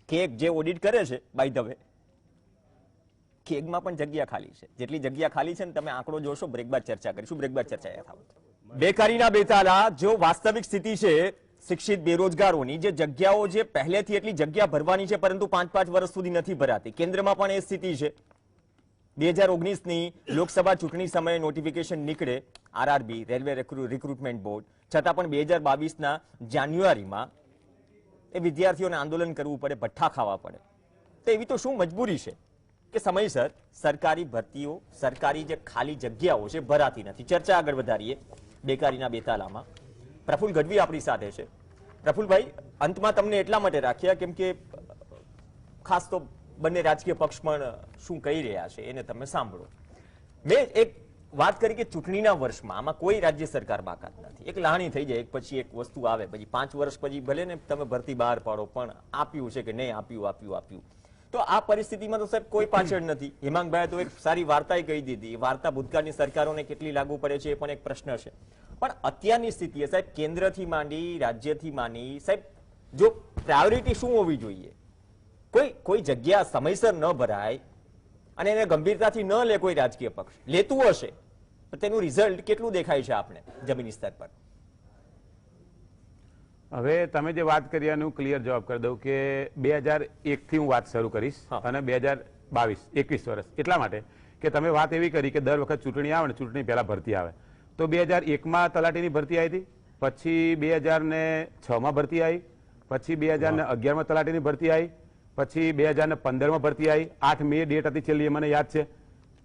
કેગ જે ઓડિટ કરે છે, બાય ધ વે, કેગમાં પણ જગ્યા ખાલી છે. જેટલી જગ્યા ખાલી છે ને તમે આંકડો જોશો. બ્રેક બાદ ચર્ચા કરીશું. બ્રેક બાદ ચર્ચા યથાવત. બેકારીના બેતાલા, જો વાસ્તવિક સ્થિતિ છે શિક્ષિત બેરોજગારોની, જે જગ્યાઓ જે પહેલેથી એટલી જગ્યા ભરવાની છે પરંતુ 5-5 વર્ષ સુધી નથી ભરાતી. કેન્દ્રમાં પણ એ સ્થિતિ છે. 2019ની લોકસભા ચૂંટણી સમયે નોટિફિકેશન નીકળે આરઆરબી, રેલવે રિક્રુટમેન્ટ બોર્ડ, છતાં પણ 2022ના જાન્યુઆરીમાં એ વિદ્યાર્થીઓને આંદોલન કરવું પડે, ભઠ્ઠા ખાવા પડે. તો એવી તો શું મજબૂરી છે કે સમયસર સરકારી ભરતીઓ, સરકારી જે ખાલી જગ્યાઓ છે ભરાતી નથી. ચર્ચા આગળ વધારીએ બેકારીના બેતાલામાં. પ્રફુલ ગઢવી આપણી સાથે છે. પ્રફુલભાઈ, અંતમાં તમને એટલા માટે રાખ્યા કેમ કે ખાસ તો બંને રાજકીય પક્ષ પણ શું કહી રહ્યા છે એને તમે સાંભળો. મેં એક વાત કરી કે ચૂંટણીના વર્ષમાં આમાં કોઈ રાજ્ય સરકાર બાકાત નથી. એક લાણી થઈ જાય, એક પછી એક વસ્તુ આવે, પછી 5 વર્ષ પછી ભલે ને તમે ભરતી બહાર પાડો પણ આપ્યું છે કે નહીં આપ્યું. તો આ પરિસ્થિતિમાં તો સાહેબ કોઈ પાછળ નથી. હેમાંગભાઈએ તો એક સારી વાર્તા કહી દીધી. વાર્તા ભૂતકાળની સરકારોને કેટલી લાગુ પડે છે એ પણ એક પ્રશ્ન છે. પણ અત્યારની સ્થિતિએ સાહેબ કેન્દ્રથી માંડી રાજ્યથી માંડી સાહેબ જો પ્રાયોરિટી શું હોવી જોઈએ? કોઈ જગ્યા સમયસર ન ભરાય અને એને ગંભીરતાથી ન લે કોઈ રાજકીય પક્ષ, લેતું હશે તો તેનું રિઝલ્ટ કેટલું દેખાય છે આપને જમીની સ્તર પર? હવે તમે જે વાત કરી એનું ક્લિયર જવાબ કરી દઉં કે 2001 થી હું વાત શરૂ કરીશ અને 2022 21 વર્ષ. એટલા માટે કે તમે વાત એવી કરી કે દર વખત ચૂંટણી આવે ને ચૂંટણી પહેલા ભરતી આવે. તો 2001માં તલાટીની ભરતી આવી હતી, પછી 2006માં ભરતી આવી, પછી 2011માં તલાટીની ભરતી આવી, પછી 2015માં ભરતી આવી. 8 મે ડેટ હતી છેલ્લી, મને યાદ છે,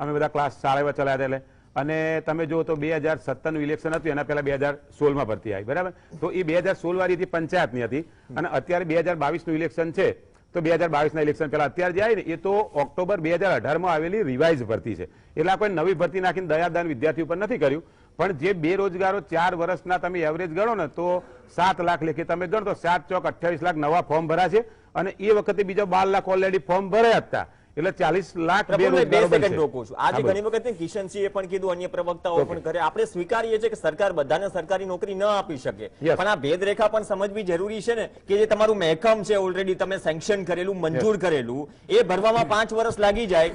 અમે બધા ક્લાસ શાળામાં ચલાવ્યા એટલે. અને તમે જો તો 2017નું ઇલેક્શન હતું, એના પહેલા 2016માં ભરતી આવી, બરાબર. તો એ 2016 વાળી હતી પંચાયતની હતી, અને અત્યારે 2022નું ઇલેક્શન છે. તો 2022ના ઇલેક્શન પહેલા અત્યારે જે આવી ને એ તો ઓક્ટોબર 2018માં આવેલી રિવાઇઝ ભરતી છે. એટલે કોઈ નવી ભરતી નાખીને દયાદાન વિદ્યાર્થી ઉપર નથી કર્યું. પણ જે બેરોજગારો 4 વર્ષના તમે એવરેજ ગણો ને તો 7 લાખ લેખે તમે ગણો તો 7 ચોક 28 લાખ નવા ફોર્મ ભર્યા છે. અને એ વખતે બીજા 12 લાખ ઓલરેડી ફોર્મ ભર્યા હતા. એટલે 40 લાખ બેરોજગારો બનશે. રોકું છું. આજે ઘણી વખત કિશનસિંહે પણ કીધું, અન્ય પ્રવક્તાઓ પણ કરે, આપણે સ્વીકારીએ છીએ કે સરકાર બધાને સરકારી નોકરી ન આપી શકે, પણ આ ભેદરેખા પણ સમજવી જરૂરી છે ને કે જે તમારું મહેકમ છે ઓલરેડી તમે સેન્કશન કરેલું, મંજૂર કરેલું, એ ભરવામાં 5 વર્ષ લાગી જાય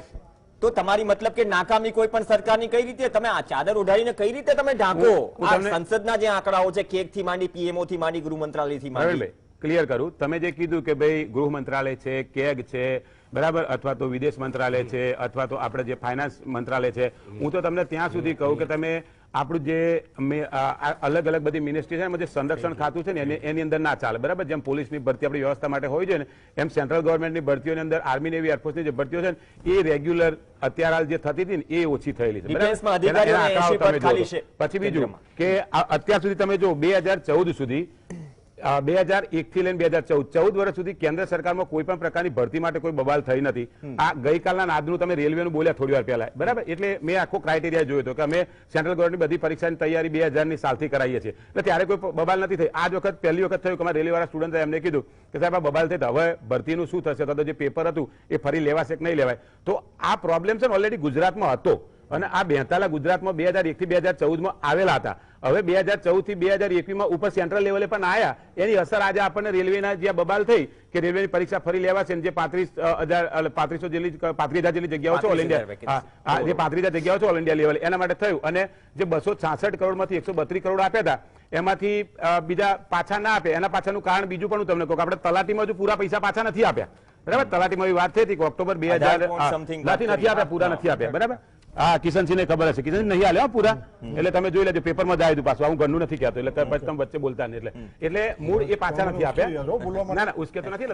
તો તમારી મતલબ કે નાકામી કોઈ પણ સરકારની કઈ રીતે તમે આ ચાદર ઉડાડીને કઈ રીતે તમે ઢાંકો? આ સંસદના જે આંકડાઓ છે, કેગ થી માંડી, પીએમઓ થી માંડી, ગૃહ મંત્રાલયથી માંડી. ક્લિયર કરું, તમે જે કીધું કે ભાઈ ગૃહ મંત્રાલય છે, કેગ છે, બરાબર, અથવા તો વિદેશ મંત્રાલય છે, અથવા તો આપણે જે ફાઇનાન્સ મંત્રાલય છે, હું તો તમને ત્યાં સુધી કહું કે તમે આપણું જે અલગ અલગ બધી મિનિસ્ટ્રી છે એમાં જે સંરક્ષણ ખાતું છે ને એની અંદર ના ચાલે, બરાબર. જેમ પોલીસની ભરતી આપણી વ્યવસ્થા માટે હોય છે ને, એમ સેન્ટ્રલ ગવર્મેન્ટની ભરતીઓની અંદર આર્મી, નેવી, એરફોર્સની જે ભરતીઓ છે ને એ રેગ્યુલર અત્યારે હાલ જે થતી હતી ને એ ઓછી થયેલી છે, બરાબર. પછી બીજું કે અત્યાર સુધી તમે જો 2014 સુધી 2001 થી લઈને 2014 વર્ષ સુધી કેન્દ્ર સરકારમાં કોઈ પણ પ્રકારની ભરતી માટે કોઈ બબાલ થઈ નથી. આ ગઈકાલના નાદનું તમે રેલવેનું બોલ્યા થોડી વાર પહેલા, બરાબર. એટલે મેં આખો ક્રાઇટેરિયા જોયો હતો કે અમે સેન્ટ્રલ ગવર્મેન્ટની બધી પરીક્ષાની તૈયારી 2000ની સાલથી કરાવીએ છીએ, એટલે ત્યારે કોઈ બબાલ નથી થઈ. આ જ વખત પહેલી વખત થયું કે અમારા રેલવેવાળા સ્ટુડન્ટ એમને કીધું કે સાહેબ આ બબાલ થઈ, હવે ભરતીનું શું થશે? તો જે પેપર હતું એ ફરી લેવાશે કે નહીં લેવાય? તો આ પ્રોબ્લેમ છે ને ઓલરેડી ગુજરાતમાં હતો, અને આ બેતાલા ગુજરાતમાં 2001 થી 2014માં આવેલા હતા. હવે 2014 થી 2021માં ઉપર સેન્ટ્રલ લેવલે પણ આવ્યા. એની અસર આજે આપણને રેલવેના જે બબાલ થઈ કે રેલવેની પરીક્ષા ફરી લેવાશે, જે 35,000 જેટલી જગ્યાઓ છે ઓલ ઇન્ડિયા, જે 35,000 જગ્યાઓ છે ઓલ ઇન્ડિયા લેવલે, એના માટે થયું. અને જે 266 કરોડમાંથી 132 કરોડ આપ્યા હતા એમાંથી બીજા પાછા ના આપે. એના પાછળનું કારણ બીજું પણ હું તમને કહું કે આપણે તલાટીમાં જો પૂરા પૈસા પાછા નથી આપ્યા, બરાબર. તલાટીમાં એવી વાત થઈ હતી કે ઓક્ટોબર 2000 નથી આપ્યા, પૂરા નથી આપ્યા, બરાબર. હા, કિશનસિંહને ખબર હશે, કિશન નહીં હાલે પૂરા, એટલે તમે જોઈ લેજો પેપરમાં જાય હતું પાછું. હું ઘરનું નથી કહેતો એટલે તમે વચ્ચે બોલતા નહીં, એટલે મૂળ એ પાછા નથી આપ્યા. ના ના, ઉશ્કે તો નથી,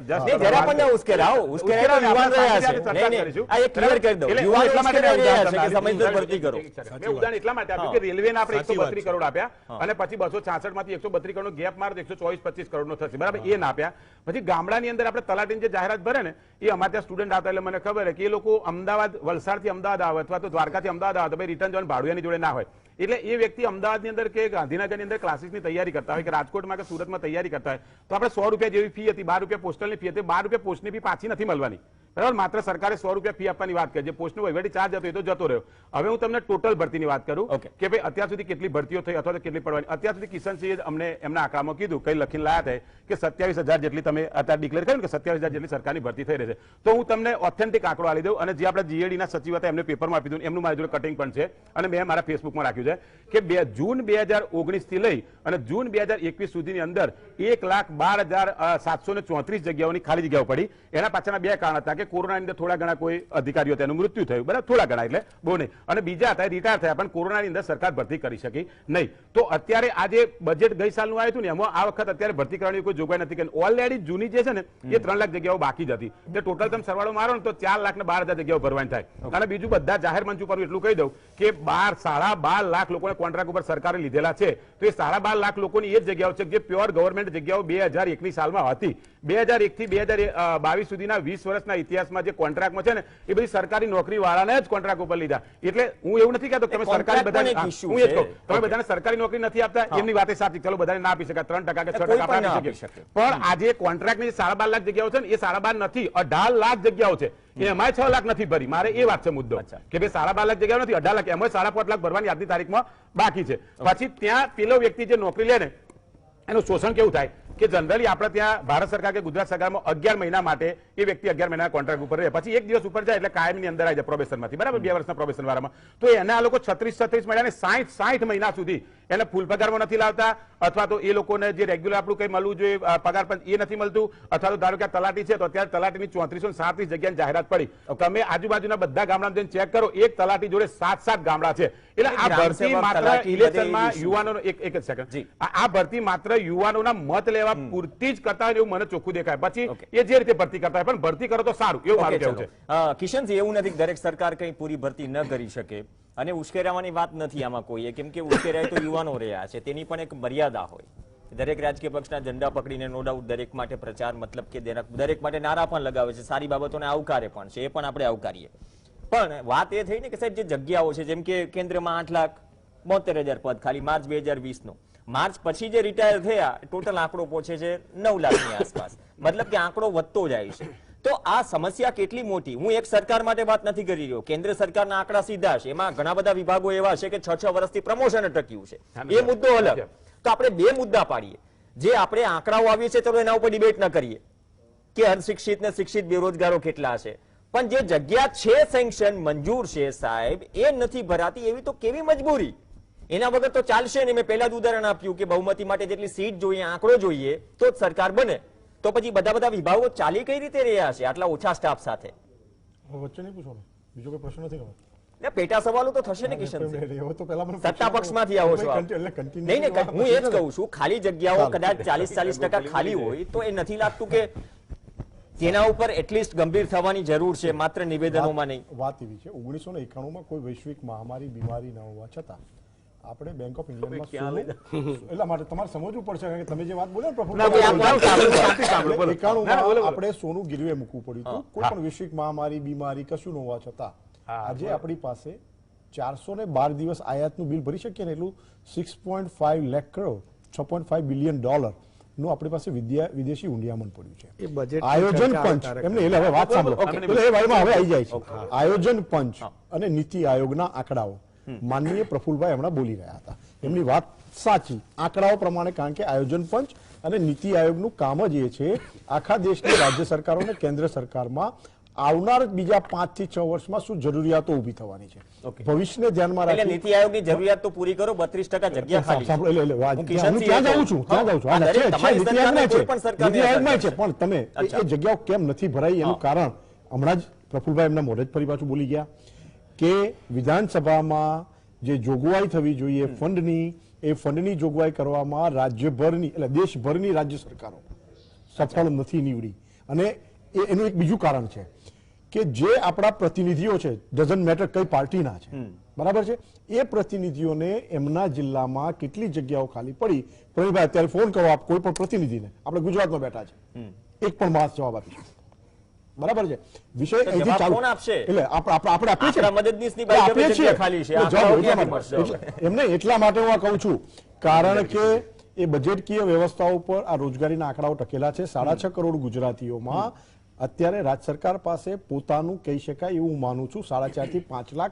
ઉદાહરણ એટલા માટે આપ્યું કે રેલવેના આપણે 132 કરોડ આપ્યા અને પછી 266 માંથી 132 કરોડ ગેપ માર 124-25 કરોડ નો થશે, બરાબર. એ ના આપ્યા. પછી ગામડાની અંદર આપણે તલાટીની જે જાહેરાત ભરે ને એ અમારે ત્યાં સ્ટુડન્ટ આવતા, એટલે મને ખબર છે કે એ લોકો અમદાવાદ, વલસાડ થી અમદાવાદ આવે અથવા તો દ્વારકા દ્વારકાથી અમદાવાદ આવે તો ભાઈ રિટર્ન જવાનું ભાડું એની જોડે ના હોય. એટલે એ વ્યક્તિ અમદાવાદની અંદર કે ગાંધીનગરની અંદર ક્લાસીસની તૈયારી કરતા હોય કે રાજકોટમાં કે સુરતમાં તૈયારી કરતા હોય તો આપણે 100 રૂપિયા જેવી ફી હતી, 12 રૂપિયા પોસ્ટલની ફી હતી, 12 રૂપિયા પોસ્ટની ફી પાછી નથી મળવાની. બરાબર, માત્ર સરકારે 100 રૂપિયા ફી આપવાની વાત કરી, જે પોસ્ટનો વહીવટી ચાર્જ હતો એ તો જતો રહ્યો. હવે હું તમને ટોટલ ભરતીની વાત કરું કે ભાઈ અત્યાર સુધી કેટલી ભરતીઓ થઈ અથવા તો કેટલી પડવાની. અત્યાર સુધી કિશનસિંહે અમને એમના આંકડામાં કીધું, કઈ લખીને લાયા હતા કે 27,000 જેટલી તમે અત્યારે ડિક્લેર કર્યું કે 27,000 જેટલી સરકારની ભરતી થઈ રહેશે. તો હું તમને ઓથેન્ટિક આંકડો આપી દઉં, અને જે આપણે જીએડીના સચિવ હતા એમને પેપરમાં આપી દઉં, એમનું મારી જોડે કટિંગ પણ છે અને મેં મારા ફેસબુકમાં રાખ્યું છે કે જૂન 2019 થી લઈ અને જૂન 2021 સુધીની અંદર 1,12,734 જગ્યાઓની ખાલી જગ્યાઓ પડી. એના પાછળના બે કારણ હતા કે કોરોનાની અંદર થોડા ઘણા કોઈ અધિકારીઓ તેનું મૃત્યુ થયું, બરાબર, થોડા ઘણા એટલે બહુ નહીં, અને બીજા હતા રિટાયર થયા, પણ કોરોનાની અંદર સરકાર ભરતી કરી શકી નહીં. તો અત્યારે આ જે બજેટ ગઈ સાલનું આવ્યું હતું ને એમાં આ વખત અત્યારે ભરતી કરવાની કોઈ જોગવાઈ નથી કરી. ઓલરેડી જૂની જે છે ને એ 3 લાખ જગ્યાઓ બાકી જ હતી. એટલે ટોટલ તમે સરવાળો મારો ને તો 4,12,000 જગ્યાઓ ભરવાની થાય. અને બીજું બધા જાહેર મંચ ઉપર એટલું કહી દઉં કે 12.5 લાખ લોકોને કોન્ટ્રાક્ટ ઉપર સરકારે લીધેલા છે. તો એ 12.5 લાખ લોકોની એ જ જગ્યાઓ છે જે પ્યોર ગવર્મેન્ટ જગ્યાઓ 2001ની સાલમાં હતી. 2001 થી 2022 સુધીના 20 વર્ષના ઇતિહાસમાં જે કોન્ટ્રાક્ટમાં છે ને એ બધી સરકારી નોકરી વાળાને જ કોન્ટ્રાક્ટ ઉપર લીધા. એટલે હું એવું નથી કહેતો તમે સરકારી બધાને, હું એ જ કહું તમે બધાને સરકારી નોકરી નથી આપતા, એમની વાત સાચી, ચલો બધાને ના આપી શકાય, 3% કે 6% આપી શકે, પણ આજે કોન્ટ્રાક્ટની 12.5 લાખ જગ્યાઓ છે ને એ 12.5 નથી, 18 લાખ જગ્યાઓ છે. એમાં 6 લાખ નથી ભરી. મારે એ વાત છે મુદ્દો કે ભાઈ 12.5 લાખ જગ્યાઓ નથી, 18 લાખ, એમાં 5.5 લાખ ભરવાની આજની તારીખમાં બાકી છે. પછી ત્યાં પેલો વ્યક્તિ જે નોકરી લે ને એનું શોષણ કેવું થાય કે જનરલી આપણે ત્યાં ભારત સરકાર કે ગુજરાત સરકારમાં 11 મહિના માટે એ વ્યક્તિ 11 મહિના કોન્ટ્રાક્ટ ઉપર રહે, પછી 1 દિવસ ઉપર જાય એટલે કાયમની અંદર આવી જાય પ્રોબેશનમાંથી, બરાબર, 2 વર્ષના પ્રોબેશન વાળામાં. તો એને આ લોકો 36 મહિના ને 60 મહિના સુધી એને ફૂલ પગારમાં નથી લાવતા, અથવા તો એ લોકોને જે રેગ્યુલર આપણું કઈ મળવું જોઈએ પગાર પણ એ નથી મળતું, અથવા તો ધારો કે તલાટી છે તો અત્યારે તલાટીની 3437 જગ્યાની જાહેરાત પડી. તમે આજુબાજુના બધા ગામડા જઈને ચેક કરો, એક તલાટી જોડે 7 ગામડા છે. એટલે આ ભરતી માત્ર ઇલેક્શનમાં યુવાનોનો એક જ સેકન્ડ, આ ભરતી માત્ર યુવાનોના મત લેવા પૂરતી જ કરતા હોય એવું મને ચોખ્ખું દેખાય. પછી એ જે રીતે ભરતી કરતા હોય પણ ભરતી કરો તો સારું, એવું મારું કહેવું છે. કિશનસિંહ, એવું નથી દરેક સરકાર કઈ પૂરી ભરતી ન કરી શકે, અને ઉશ્કેરવાની વાત નથી આમાં કોઈએ, કેમ કે ઉશ્કેરાય તો યુવાનો રહ્યા છે, તેની પણ એક મર્યાદા હોય. દરેક રાજકીય પક્ષના ઝંડા પકડીને નો ડાઉટ દરેક માટે પ્રચાર, મતલબ કે દરેક માટે નારા પણ લગાવે છે, સારી બાબતોને આવકારે પણ છે, એ પણ આપણે આવકારીએ. પણ વાત એ થઈ ને કે સાહેબ જે જગ્યાઓ છે, જેમ કે કેન્દ્રમાં 8,72,000 પદ ખાલી માર્ચ 2020 નો, માર્ચ પછી જે રિટાયર થયા ટોટલ આંકડો પહોંચે છે 9 લાખની આસપાસ, મતલબ કે આંકડો વધતો જાય છે. તો આ સમસ્યા કેટલી મોટી, હું એક સરકાર માટે વાત નથી કરી રહ્યો, કેન્દ્ર સરકારના આંકડા સીધા છે, એમાં ઘણા બધા વિભાગો એવા છે કે 6 વર્ષથી પ્રમોશન અટક્યું છે, એ મુદ્દો અલગ. તો આપણે 2 મુદ્દા પાડીએ, જે આપણે આંકડાઓ આવીએ છે ચલો એના ઉપર ડિબેટ ન કરીએ કે અશિક્ષિત ને શિક્ષિત બેરોજગારો કેટલા છે, પણ જે જગ્યા છે સેન્કશન મંજૂર છે સાહેબ એ નથી ભરાતી, એવી તો કેવી મજબૂરી, એના વગર તો ચાલશે નહીં. મેં પહેલા જ ઉદાહરણ આપ્યું કે બહુમતી માટે જેટલી સીટ જોઈએ, આંકડો જોઈએ તો જ સરકાર બને. તો પછી બધા વિભાગો ચાલી કઈ રીતે રહ્યા છે આટલા ઓછા સ્ટાફ સાથે? વચ્ચે નહીં પૂછો, બીજો કોઈ પ્રશ્ન નથી. પેટા સવાલો તો થશે ને કિશન, સત્તા પક્ષમાંથી આવો છો નહીં ને, હું એ જ કહું છું ખાલી જગ્યાઓ કદાચ 40% ખાલી હોય તો એ નથી લાગતું કે તેના ઉપર એટલીસ્ટ ગંભીર થવાની જરૂર છે, માત્ર નિવેદનોમાં નહીં. વાત એવી છે 1991માં કોઈ વૈશ્વિક મહામારી બીમારી ન હોવા છતાં આપણે બેંક ઓફ ઇંગ્લેન્ડમાં એટલા માટે તમારે સમજવું પડશે કે તમે જે વાત બોલ્યા ને 91માં આપણે સોનું ગીરવે મૂકવું પડ્યું હતું, કોઈ પણ વૈશ્વિક મહામારી બીમારી કશું ન હોવા છતાં આજે આપણી પાસે 412 દિવસ આયાતનું બિલ ભરી શકીએ ને એટલું 6.5 લાખ કરોડ $6.5 બિલિયન નું આપણી પાસે વિદેશી ઊંડિયામણ પડ્યું છે. આયોજન પંચ એમને એટલે હવે વાત સાંભળો, એટલે એ વારમાં હવે આવી જાય છે. આયોજન પંચ અને નીતિ આયોગના આંકડાઓ માનનીય પ્રફુલભાઈ હમણાં બોલી રહ્યા હતા, એમની વાત સાચી આંકડાઓ પ્રમાણે, કારણ કે આયોજન પંચ અને નીતિ આયોગનું કામ જ એ છે આખા દેશની રાજ્ય સરકારો અને કેન્દ્ર સરકારમાં આવનાર બીજા 5 થી 6 વર્ષમાં શું જરૂરિયાતો ઊભી થવાની છે, ભવિષ્યને ધ્યાનમાં રાખી નીતિ આયોગની જરૂરિયાત તો પૂરી કરો. 32% જગ્યા ખાલી છે. હું ત્યાં જાઉં છું નીતિ આયોગમાં છે, પણ તમે એ જગ્યાઓ કેમ નથી ભરાઈ એનું કારણ હમણાં જ પ્રફુલભાઈ એમના મોઢે જ ફરી પાછું બોલી ગયા કે વિધાનસભામાં જે જોગવાઈ થવી જોઈએ ફંડની, એ ફંડની જોગવાઈ કરવામાં રાજ્યભરની એટલે દેશભરની રાજ્ય સરકારો સફળ નથી નીવડી. અને એનું એક બીજું કારણ છે કે જે આપણા પ્રતિનિધિઓ છે, ડઝન્ટ મેટર કઈ પાર્ટીના છે, બરાબર છે, એ પ્રતિનિધિઓને એમના જિલ્લામાં કેટલી જગ્યાઓ ખાલી પડી. પ્રવીણભાઈ અત્યારે ફોન કરો આપ કોઈ પણ પ્રતિનિધિને, આપણે ગુજરાતમાં બેઠા છે, એક પણ માસ જવાબ આપીશું. બરાબર છે વિષય અહીંથી જવાબ ચાલુ કોણ આપશે? એટલે આપણે આપીએ છીએ આપણા મદદનીશની બાજુ આપીએ જગ્યા છીએ ખાલી છે. એટલે આંકડાઓ જવાબ ક્યાંથી એટલા મળશે માટે- એમ નહીં, એટલા માટે હું આ કહું છું કારણ કે એ બજેટકીય વ્યવસ્થાઓ ઉપર આ રોજગારીના આંકડાઓ ટકેલા છે 6.5 કરોડ ગુજરાતીઓમાં અત્યારે રાજ્ય સરકાર પાસે પોતાનું કહી શકાય એવું હું માનું છું 4.5 થી 5 લાખ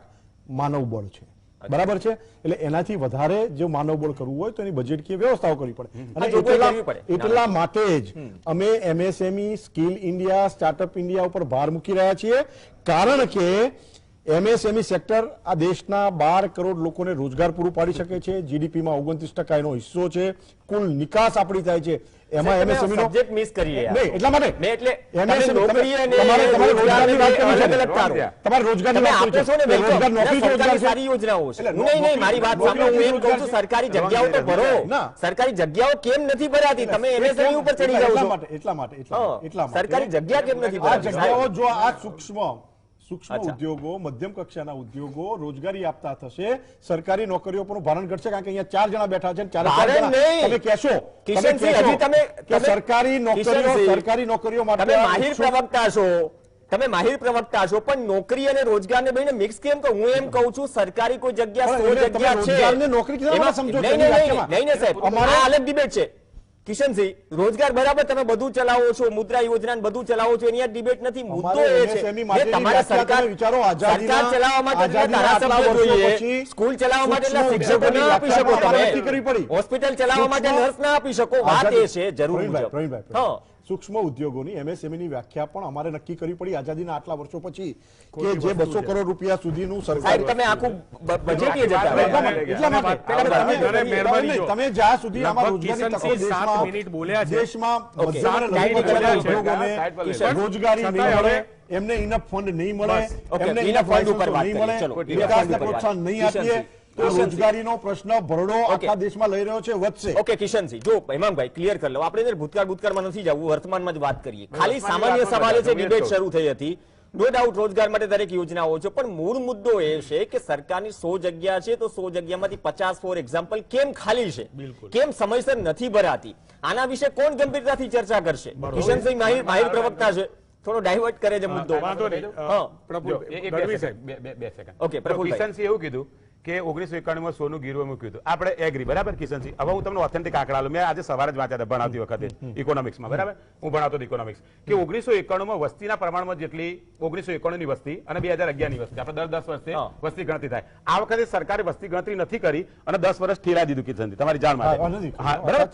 માનવ બળ છે બરાબર છે એટલે એનાથી વધારે જો માનવ બળ કરવું હોય તો એની બજેટકીય વ્યવસ્થાઓ કરવી પડે અને જોગવાઈ કરવી પડે. એટલા માટે જ અમે MSME skill India startup India ઉપર ભાર મૂકી રહ્યા છીએ કારણ કે એમએસએમઈ સેક્ટર આ દેશના 12 કરોડ લોકોને રોજગાર પૂરું પાડી શકે છે જીડીપીમાં 29% એનો હિસ્સો છે કુલ નિકાસ આપણી થાય છે એમાં એમએસએમઈ નો સબ્જેક્ટ મિસ કરી રહ્યા. નહીં એટલા માટે મેં એટલે MSME તમે નોકરી અને તમારે રોજગારની વાત કરવી છે. અલગ અલગ તારો. તમારે રોજગારની તમે વાત આપો છો ને કરવી છે. રોજગાર નોકરી છે, રોજગાર સરકારી છે. સારી યોજનાઓ છે. એટલે નહીં, મારી વાત સાંભળો. હું એમ કહું છું સરકારી જગ્યાઓ તો ભરો. ના. સરકારી જગ્યાઓ કેમ નથી ભરાતી? તમે એમએસએમઈ ઉપર ચડી જાઓ છો. એટલા માટે હા. સરકારી જગ્યા કેમ નથી આ ભરાતી? જગ્યાઓ જો આ સૂક્ષ્મ અચ્છા. ઉદ્યોગો મધ્યમ કક્ષાના ઉદ્યોગો રોજગારી આપતા થશે સરકારી નોકરીઓ પરનું ભારણ ઘટશે કારણ કે અહીંયા 4 જણા બેઠા છે અને ચારે ચાર ભારણ જણા નહીં. તમે કહેશો કિશનસિંહ, હજી કે સરકારી નોકરીઓ માટે તમે માહિર ઇચ્છુક- પ્રવક્તા છો. તમે માહિર પ્રવક્તા છો પણ નોકરી અને રોજગારને બેને મિક્સ કેમ કહો? હું એમ કહું છું સરકારી કોઈ જગ્યા પણ 100 એને તમે જગ્યા છે રોજગારને નોકરી કીધા એમાં- સમજો નહીં, તેની નહીં, વ્યાખ્યામાં. નહીં, નહીં, સાહેબ અમારે- આ અલગ ડિબેટ છે. કિશનસિંહ, રોજગાર બરાબર તમે બધું ચલાવો છો, મુદ્રા યોજના ને બધું ચલાવો છો, એની આ ડિબેટ નથી. મુદ્દો અમારે એ છે MSME કે માટેની તમારે વ્યાખ્યા સરકાર તમે વિચારો, આઝાદીના- સરકાર ચલાવવા માટે એટલા આઝાદીના આટલા ધારાસભ્યો વર્ષો જોઈએ. પછી સ્કૂલ ચલાવવા માટે એટલા સૂક્ષ્મ શિક્ષકો ના આપી શકો વ્યાખ્યા તમે. નક્કી કરવી પડી. હોસ્પિટલ ચલાવવા માટે સૂક્ષ્મ- નર્સ ના આપી શકો. વાત એ છે જરૂર મુજબ. પ્રવીણભાઈ, હા. સૂક્ષ્મ ઉદ્યોગોની એમએસએમઈ ની વ્યાખ્યા પણ અમારે નક્કી કરવી પડી આઝાદીના આટલા વર્ષો પછી કે જે 200 કરોડ રૂપિયા સુધીનું સાહેબ સરકાર તમે આખું બજેટીય જતા રહો. એટલા માટે તમે જ્યાં સુધી આમાં રોજગારી તકો કિશનસિંહ 7 મિનિટ બોલ્યા છે. દેશમાં ઓકે. મધ્યમ અને સાઈડ લઘુ પર કક્ષાના છે. ઉદ્યોગોને કિશન, રોજગારી નહીં છતાંય મળે હવે- એમને ઇનફ ફંડ નહીં મળે બસ. ઓકે, એમને enough ઇનફ fund ઉપર વાત નહીં કરીએ. મળે ચલો, enough વિકાસને fund ઉપર પ્રોત્સાહન વાત. નહીં આપીએ તો કિશનસિંહ. રોજગારીનો પ્રશ્ન ભરડો આખા દેશમાં લઈ રહ્યો છે વધશે ઓકે કિશનસિંહ, જો હેમાંગભાઈ ક્લિયર કરી લો. આપણે અંદર ભૂતકાળમાં નથી જવું, વર્તમાનમાં જ વાત કરીએ. ખાલી સામાન્ય સવાલે છે, ડિબેટ શરૂ થઈ હતી. નો ડાઉટ રોજગાર માટે દરેક યોજનાઓ છે પણ મૂળ મુદ્દો એ છે કે સરકારની 100 જગ્યા છે તો 100 જગ્યામાંથી 50 ફોર એક્ઝામ્પલ કેમ ખાલી છે, કેમ સમયસર નથી ભરાતી, આના વિશે કોણ ગંભીરતાથી ચર્ચા કરશે? કિશનસિંહ માહિર પ્રવક્તા છે, થોડો ડાયવર્ટ કરે છે મુદ્દો. વાંધો નહીં. હા. પ્રભુ જો, એક- ગઢવી બે સાહેબ. સેકન્ડ, બે સેકન્ડ. ઓકે, પ્રફુલ્લભાઈ. કિશનસિંહ એવું કીધું કે 1991 માં સોનું ગીરવે મૂક્યું હતું. આપણે એગ્રી, બરાબર કિશનસિંહ? હવે હું તમને ઓથેન્ટિક આંકડા આલું. મેં આજે સવારે જ વાંચ્યા હતા ભણાવતી વખતે ઇકોનોમિક્સમાં, બરાબર? હું ભણાવતો ઇકોનોમિક્સ કે 1991 માં વસ્તીના પ્રમાણમાં જેટલી 1991 ની વસ્તી અને 2011 ની વસ્તી, આપણે દર 10 વર્ષે હા. વસ્તી ગણતરી થાય. આ વખતે સરકારે વસ્તી ગણતરી નથી કરી અને 10 વર્ષ ઠેલા દીધું કિશનસિંહ, તમારી જાણ હા, માટે. નથી. હા, બરાબર,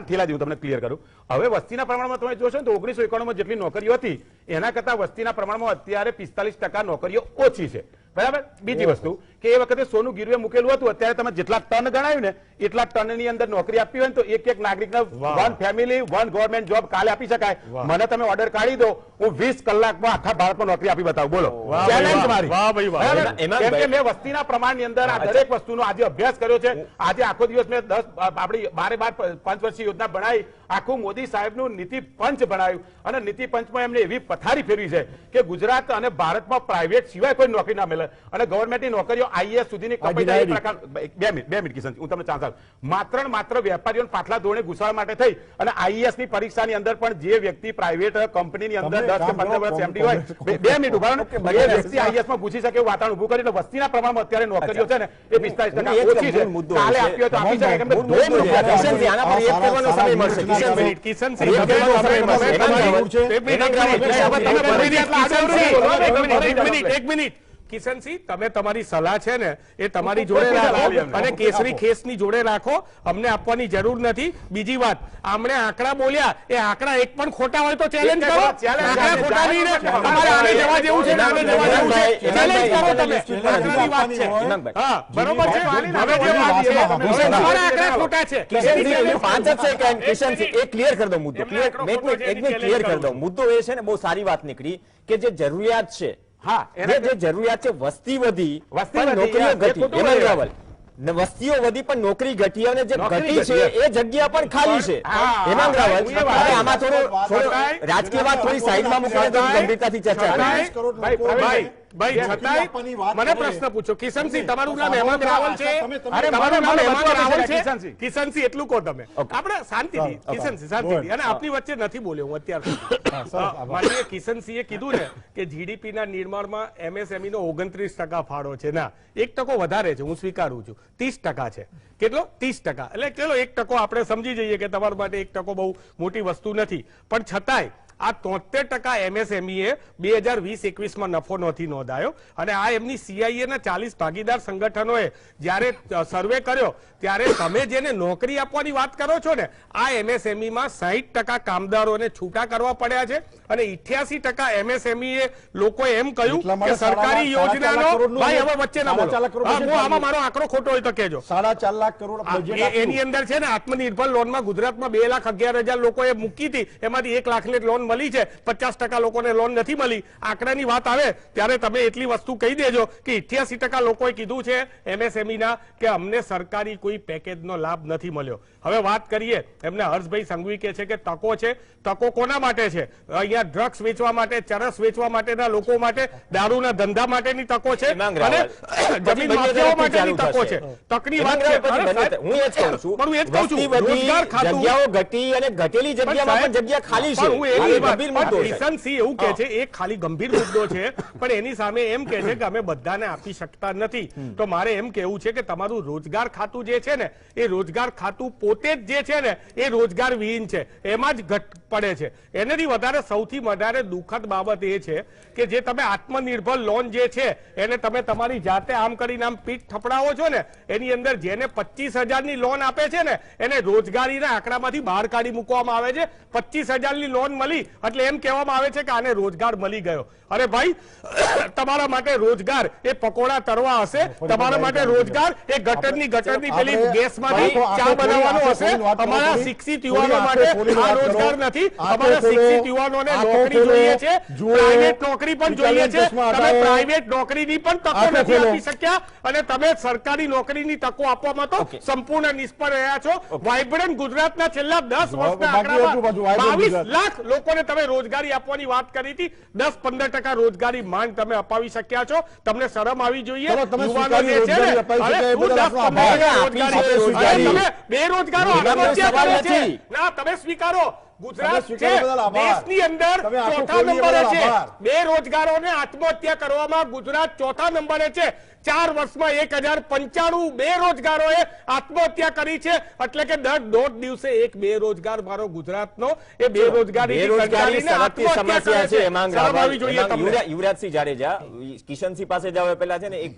ઠેલા દીધું. તમને ક્લિયર કરું. હવે વસ્તીના પ્રમાણમાં તમે જોશો ને તો 1991 માં જેટલી નોકરીઓ હતી એના કરતા વસ્તીના પ્રમાણમાં અત્યારે 45% નોકરીઓ ઓછી છે, બરાબર? બીજી વસ્તુ કે એ વખતે સોનું ગીરવે મૂકેલું હતું, અત્યારે તમે જેટલા ટન ગણાયું ને એટલા ટનની અંદર નોકરી આપવી હોય ને તો એક નાગરિકને one family one government job કાલે આપી શકાય. મને તમે ઓર્ડર કાઢી દો, હું 20 કલાકમાં આખા ભારતમાં નોકરી આપી બતાવું. બોલો, વાહ, ચેલેન્જ વાહ, મારી. વાહ, ભાઈ, વાહ. બરાબર? એમાં કેમ કે ભાઈ- મેં વસ્તીના પ્રમાણની અંદર આ દરેક વસ્તુનો આજે અભ્યાસ કર્યો છે. આજે આખો દિવસ મેં 10 આપણી 12 પંચવર્ષીય યોજના બનાવી, આખું મોદી સાહેબનું નીતિ પંચ બનાવ્યું અને નીતિ પંચમાં એમને એવી પથારી ફેરવી છે કે ગુજરાત અને ભારતમાં પ્રાઇવેટ સિવાય કોઈ નોકરી ના મળે અને ગવર્મેન્ટની નોકરીઓ આઈએએસ સુધીની કપાઈ જાય. એ પ્રકાર બે મિનિટ કિશન, હું તમને ચાન્સ આપું. માત્ર ને માત્ર વેપારીઓને પાછલા ધોરણે ઘુસાડવા માટે થઈ અને આઈએએસ ની પરીક્ષાની અંદર પણ જે વ્યક્તિ પ્રાઇવેટ કંપનીની અંદર તમે 10 કે કામ 15 કરો, વર્ષ એમડી હોય, બે મિનિટ ઉભા રહો ને. એ વ્યક્તિ આઈએએસ માં ઘૂસી શકે એવું વાતાવરણ ઉભું કરીને વસ્તીના પ્રમાણમાં અત્યારે નોકરીઓ છે ને એ 45% ઓછી છે. કાલે આપી હોય તો આપી શકાય. કેમ કે મૂળ મુદ્દો છે. કિશનસિંહ, આના પર એક કરવાનો સમય મળશે. કિશનસિંહ, કિશનસિંહ, એક કરવાનો સમય મળશે. એક મિનિટ કિશનસિંહ, તમે તમારી સલાહ છે ને એ તમારી જોડે રાખો અને કેસરી ખેસની જોડે રાખો, અમને આપવાની જરૂર નથી. બીજી વાત, આમણે આંકડા બોલ્યા, એ આંકડા એક પણ ખોટા હોય તો ચેલેન્જ કરો. આંકડા ખોટા નહીં ને તમારે આને જવા જેવું છે ને આને જવા જેવું છે, ચેલેન્જ કરો તમે. આંકડાની વાત છે. હા, બરોબર છે. હવે જે વાત છે, હવે તમારા આંકડા ખોટા છે. કિશનસિંહ, 5 સેકન્ડ. કિશનસિંહ, એક ક્લિયર કરી દો મુદ્દો. એક મિનિટ ક્લિયર કરી દો મુદ્દો. એ છે ને બહુ સારી વાત નીકળી કે જે જરૂરિયાત છે, હા, જે જરૂરિયાત છે, વસ્તી વધી વસ્તી પણ વધી, નોકરીઓ યાર, એ ઘટી. ખોટું એમાં છે. રાવલ, વસ્તીઓ વધી પણ નોકરી ઘટી અને જે નોકરી ઘટી છે ઘટી. એ જગ્યા પણ ખાલી છે. હા, હેમાંગ હા, રાવલ, હું એ વાત હવે આમાં થોડો છતાંય- રાજકીય વાત થોડી સાઈડમાં મૂકીને તમે ગંભીરતાથી ચર્ચા કરો. ચાલીસ કરોડ ભાઈ, લોકો ભાઈ, ભાઈ છતાંય આપવાની વાત મને કરે. પ્રશ્ન પૂછો કિશનસિંહ તમારું નામ સાંભળો હેમંત તો રાવલ આશા છે તમે- અરે તમે- મારું નામ મને હેમંત બચવાનું રાવલ છે છે કિશનસિંહ. કિશનસિંહ એટલું કહો તમે આપણે શાંતિથી કિશનસિંહ શાંતિથી અને આપની વચ્ચે નથી બોલ્યો હું અત્યાર સુધી માનનીય કિશનસિંહે કીધું ને કે જીડીપી ના નિર્માણમાં એમએસએમઈ નો 29% ફાળો છે ના 1% વધારે છે હું સ્વીકારું છું 30% છે કેટલો 30% એટલે ચલો 1% આપણે સમજી જઈએ કે તમારા માટે 1% બહુ મોટી વસ્તુ નથી પણ છતાંય આ 73% એમએસએમઈ એ 2020-21 માં નફો નથી નોંધાયો અને આ એમની સીઆઈએ ના 40 ભાગીદાર સંગઠનોએ જ્યારે સર્વે કર્યો ત્યારે તમે જેને નોકરી આપવાની વાત કરો છો ને આ એમએસએમઈ માં 60% કામદારોને છૂટા કરવા પડ્યા છે અને 88% એમએસએમઈ એ લોકોએ એમ કહ્યું એટલા કે માટે સરકારી સાડા ચાર યોજનાનો કરોડનું ભાઈ હવે વચ્ચે ના બોલો 4.5 કરોડ હા, બજેટ હું આમાં આપ્યું. મારો આંકડો ખોટો હોય તો કહેજો 4.5 લાખ કરોડ બજેટ આપ્યું. એની અંદર છે ને આત્મનિર્ભર લોનમાં ગુજરાતમાં 2,11,000 લોકોએ મૂકી હતી એમાંથી 1 લાખને લોન મળી છે 50% લોકોને લોન નથી મળી આંકડાની વાત આવે ત્યારે તમે એટલી વસ્તુ કહી દેજો કે 88% લોકોએ કીધું છે એમએસએમઈ ના કે અમને સરકારી કોઈ પેકેજનો લાભ નથી મળ્યો હવે વાત કરીએ એમને હર્ષભાઈ સંઘવી કહે છે કે તકો છે તકો કોના માટે છે અહીંયા ડ્રગ્સ વેચવા માટે ચરસ વેચવા માટેના લોકો માટે દારૂના ધંધા માટેની તકો છે હેમાંગ અને રાવલ. જમીન પછી માફિયાઓ બંને માટેની તરફથી તકો છે ચાલુ તકની હેમાંગ વાત છે રાવલ, પછી અરે બંને હું એ જ કહું છું પણ હું એ જ કહું છું વસ્તી વધી, રોજગાર ખાતું જગ્યાઓ ઘટી અને ઘટેલી જગ્યામાં સાહેબ, પણ જગ્યા ખાલી છે પણ હું આ એની એક વાત- ગંભીર પણ મુદ્દો છે. કિશનસિંહ એવું કહે છે એક ખાલી ગંભીર મુદ્દો છે પણ એની સામે એમ કહે છે કે અમે બધાને આપી શકતા નથી તો મારે એમ કહેવું છે કે તમારું રોજગાર ખાતું જે છે ને એ રોજગાર ખાતું પોતે જ જે છે ને એ રોજગાર વિહીન છે એમાં જ ઘટ પડે છે એનાથી વધારે સૌથી વધારે દુઃખદ બાબત એ છે કે જે તમે આત્મનિર્ભર લોન જે છે એને તમે તમારી જાતે આમ કરીને આમ પીઠ થપડાવો છો ને એની અંદર જેને 25,000 ની લોન આપે છે ને એને રોજગારીના આંકડામાંથી બહાર કાઢી મૂકવામાં આવે છે 25,000 ની લોન મળી એટલે એમ કહેવામાં આવે છે કે આને રોજગાર મળી ગયો અરે ભાઈ તમારા માટે રોજગાર એ પકોડા તરવા હશે તમારા માટે રોજગાર એ ગટરની પેલી ગેસમાંથી ચા બનાવવાનો હશે અમારા શિક્ષિત યુવાનો માટે આ રોજગાર નથી અમારા શિક્ષિત યુવાનોને નોકરી જોઈએ છે પ્રાઇવેટ નોકરી પણ જોઈએ છે તમે પ્રાઇવેટ નોકરીની પણ તકો નથી આપી શક્યા અને તમે સરકારી નોકરીની તકો આપવામાં તો સંપૂર્ણ નિષ્ફળ રહ્યા છો વાઇબ્રન્ટ ગુજરાતના છેલ્લા 10 વર્ષના આંકડામાં 22 લાખ લોકોને તમે રોજગારી આપવાની વાત કરી હતી 10-15% રોજગારી માંગ તમે અપાવી શક્યા છો તમને શરમ આવી જોઈએ ચલો, તમે યુવાનો જે છે ને સ્વીકારી રોજગારી અપાવી અરે શકે એ શું બદલ આપણો 10-15% આભાર. રોજગારી તમે બેરોજગારો એનો કોઈ આત્મહત્યા સવાલ કરે છે નથી. ના તમે સ્વીકારો ગુજરાત તમે છે સ્વીકારો બદલ આભાર. દેશની અંદર તમે આખું ચોથા ખોલીએ નંબરે બદલ છે આભાર. બેરોજગારોને આત્મહત્યા કરવામાં ગુજરાત ચોથા નંબરે છે 4 વર્ષમાં 1095 બેરોજગારોએ આત્મહત્યા કરી છે એટલે કે દર 1.5 દિવસે એક બેરોજગાર મારો ગુજરાતનો એ બેરોજગારી બેરોજગારી સળગતી સમસ્યા છે હેમાંગ રાવલ. જોઈએ હેમાંગ, તમને યુવરાજસિંહ જાડેજા કિશનસિંહ પાસે જાવ પહેલા છે ને એક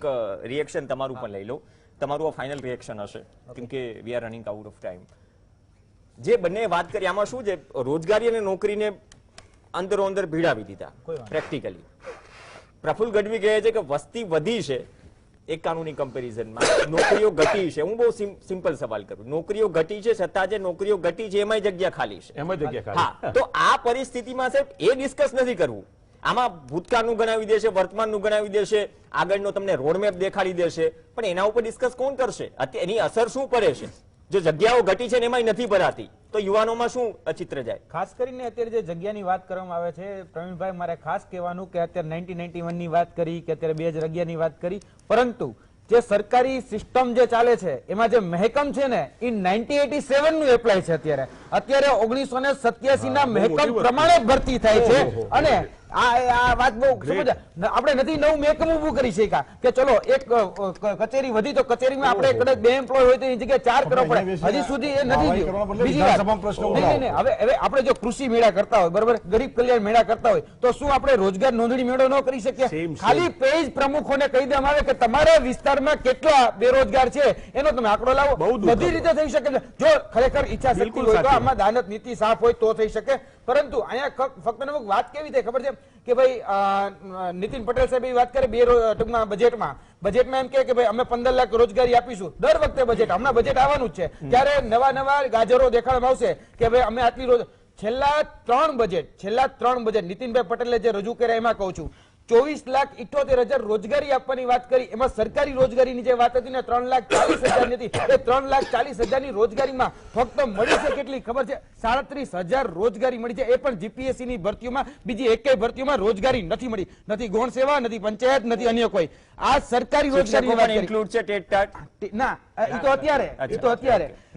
રિએક્શન તમારું પણ લઈ લો તમારું ફાઇનલ રિએક્શન હશે કેમ કે we are running out of time જે બંને વાત કરી આમાં શું છે રોજગારી અને નોકરીને અંદરો અંદર ભીડાવી દીધા પ્રેક્ટિકલી પ્રફુલ્લ ગઢવી કહે છે કે વસ્તી વધી છે એક કાનૂની કમ્પેરિઝનમાં નોકરીઓ ઘટી છે હું બહુ સિમ્પલ સવાલ કરું નોકરીઓ ઘટી છે છતાં જે નોકરીઓ ઘટી છે એમાં જગ્યા ખાલી છે એમ જ જગ્યા ખાલી. હા તો આ પરિસ્થિતિમાં સાહેબ એ ડિસ્કસ નથી કરવું આમાં ભૂતકાળનું ગણાવી દેશે વર્તમાનનું ગણાવી દેશે આગળનો તમને રોડમેપ દેખાડી દેશે પણ એના ઉપર ડિસ્કસ કોણ કરશે એની અસર શું પડે છે જો જગ્યાઓ ઘટી છે ને એમાં નથી ભરાતી તો યુવાનોમાં શું ચિત્ર જાય ખાસ કરીને અત્યારે જે જગ્યાની વાત કરવામાં આવે છે પ્રવીણભાઈ મારે ખાસ કહેવાનું કે અત્યારે 1991 ની વાત કરી કે અત્યારે 2011 ની વાત કરી પરંતુ જે સરકારી સિસ્ટમ જે ચાલે છે એમાં જે મહેકમ છે ને એ 1987 નું એપ્લાય છે અત્યારે 1987 ના મહેકમ પ્રમાણે ભરતી થાય છે અને આ વાત બહુ સમજ આપણે નથી નવું મહેકમ ઉભું કરી શક્યા કે ચલો એક કચેરી વધી તો કચેરીમાં આપણે કદાચ 2 એમ્પ્લોય હોય તો એની જગ્યાએ 4 કરવા પડે હજી સુધી એ નથી થયું બીજી વાત હવે આપણે જો કૃષિ મેળા કરતા હોય બરોબર ગરીબ કલ્યાણ મેળા કરતા હોય તો શું આપણે રોજગાર નોંધણી મેળો ન કરી શકીએ ખાલી પેજ પ્રમુખોને કહી દેવામાં આવે કે તમારા વિસ્તારમાં કેટલા બેરોજગાર છે એનો તમે આંકડો લાવો બધી રીતે થઈ શકે છે જો ખરેખર ઈચ્છા શક્તિ હોય તો આમાં દાનત નીતિ સાફ હોય તો થઈ શકે પરંતુ અહીંયા ફક્ત ને ફક્ત વાત કેવી થાય ખબર છે કે ભાઈ નીતિન પટેલ સાહેબ વાત કરે ટૂંકમાં બજેટમાં એમ કે ભાઈ અમે 15 લાખ રોજગારી આપીશું દર વખતે બજેટ હમણાં બજેટ આવવાનું જ છે ત્યારે નવા ગાજરો દેખાડવામાં આવશે કે ભાઈ અમે આટલી છેલ્લા ત્રણ બજેટ નીતિનભાઈ પટેલે જે રજૂ કર્યા એમાં કહું છું 24,78,000 રોજગારી આપવાની વાત કરી. એમાં સરકારી રોજગારીની જે વાત હતી ને 3,40,000 ની હતી, એ 3,40,000 ની રોજગારીમાં ફક્ત મળી છે કેટલી ખબર છે? 37,000 રોજગારી મળી છે. એ પણ જીપીએસસી ની ભરતીઓમાં, બીજી એકેય ભરતીઓમાં રોજગારી નથી મળી. નથી ગૌણ સેવા, નથી પંચાયત, નથી અન્ય કોઈ. આ સરકારી રોજગારીની વાત કરી. ઇન્ક્લુડ છે ટેટ ટાટ? ના, એ તો અત્યારે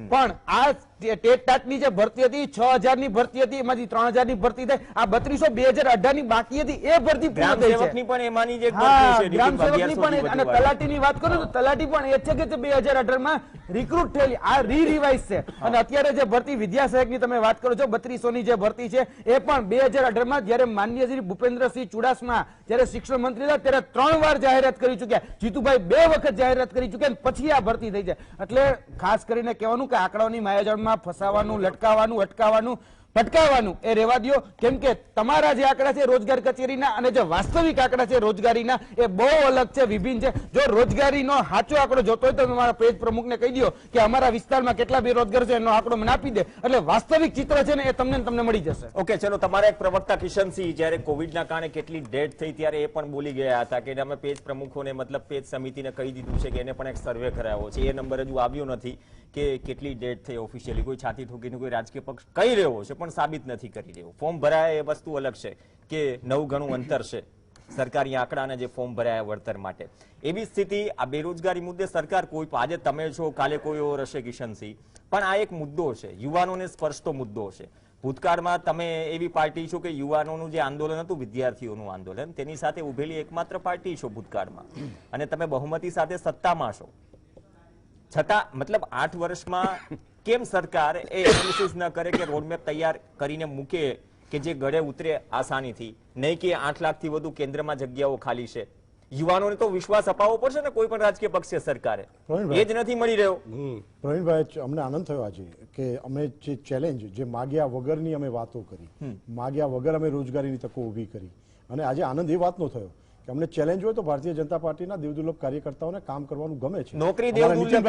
પણ આ ટેટ ટાટ ની જે ભરતી હતી 6,000 ની ભરતી હતી, એમાંથી 3,000 ની ભરતી થઈ. આ 3200 2018 ની બાકી હતી, એ ભરતી પૂર્ણ થઈ છે. ગ્રામસેવકની પણ એમાંની જ એક હા, ભરતી છે. ગ્રામસેવકની પણ. અને તલાટીની વાત કરું તો તલાટી પણ એ છે કે 2018 માં રિક્રુટ થયેલી. આ રિવાઇઝ છે. અને અત્યારે જે ભરતી વિદ્યાસહાયકની તમે વાત કરો છો 3200 ની જે ભરતી છે, એ પણ 2018 માં જ્યારે માનનીય શ્રી ભૂપેન્દ્રસિંહ ચુડાસમા જ્યારે શિક્ષણ મંત્રી હતા ત્યારે 3 વાર જાહેરાત કરી ચૂક્યા. જીતુભાઈ 2 વખત જાહેરાત કરી ચૂક્યા, પછી આ ભરતી થઈ છે. એટલે ખાસ કરીને કહેવાનું કે આંકડાઓની માયાજાળમાં ફસાવાનું, લટકાવવાનું, અટકાવવાનું, ભટકાવવાનું એ રહેવા દો. કેમ કે તમારા જે આંકડા છે રોજગાર કચેરીના અને જે વાસ્તવિક આંકડા છે રોજગારીના, એ બહુ અલગ છે, વિભિન્ન છે. જો રોજગારીનો સાચો આંકડો જોતો હોય તો તમારા પેજ પ્રમુખને કહી દો કે અમારા વિસ્તારમાં કેટલા બેરોજગાર છે એનો આંકડો મને આપી દે, એટલે વાસ્તવિક ચિત્ર છે ને એ તમને મળી જશે. ઓકે, ચલો. તમારા એક પ્રવક્તા કિશનસિંહ જ્યારે કોવિડના કારણે કેટલી ડેથ થઈ ત્યારે એ પણ બોલી ગયા હતા કે અમે પેજ પ્રમુખોને, મતલબ પેજ સમિતિને કહી દીધું છે કે એને પણ એક સર્વે કરાવ્યો છે. એ નંબર હજુ આવ્યો નથી કે કેટલી ડેથ થઈ ઓફિશિયલી. કોઈ છાતી ઠોકીને કોઈ રાજકીય પક્ષ કહી રહ્યો છે પણ સાબિત નથી કરી રહ્યો. ફોર્મ ભરાય એ વસ્તુ અલગ છે કે 9 ગણું અંતર છે સરકારી આંકડા અને જે ફોર્મ ભરાયા વળતર માટે. એવી સ્થિતિ આ બેરોજગારી મુદ્દે સરકાર કોઈ, આજે તમે છો, કાલે કોઈ ઓર હશે કિશનસિંહ, પણ આ એક મુદ્દો છે, યુવાનોને સ્પર્શતો મુદ્દો છે. ભૂતકાળમાં તમે એવી પાર્ટી છો કે યુવાનોનું જે આંદોલન હતું, વિદ્યાર્થીઓનું આંદોલન, તેની સાથે ઉભેલી એકમાત્ર પાર્ટી છો ભૂતકાળમાં, અને તમે બહુમતી સાથે સત્તામાં છો. છતાં મતલબ 8 વર્ષમાં કેમ સરકાર એ એનાલિસિસ ન કરે કે રોડમેપ તૈયાર કરીને મૂકે કે જે ગળે ઉતરે આસાનીથી, નહીં કે 8 લાખથી વધુ કેન્દ્રમાં જગ્યાઓ ખાલી છે. યુવાનોને તો વિશ્વાસ અપાવવો પડશે ને કોઈ પણ રાજકીય પક્ષે સરકારે, એ જ નથી મળી રહ્યો. પ્રવીણભાઈ, અમને આનંદ થયો આજે કે અમે જે ચેલેન્જ, જે માગ્યા વગરની અમે વાતો કરી, માગ્યા વગર અમે રોજગારીની તકો ઊભી કરી, અને આજે આનંદ એ વાતનો થયો કે અમને ચેલેન્જ હોય તો ભારતીય જનતા પાર્ટીના દેવદુર્લભ કાર્યકર્તાઓને કામ કરવાનું ગમે છે. નોકરી દેવદુર્લભ છે,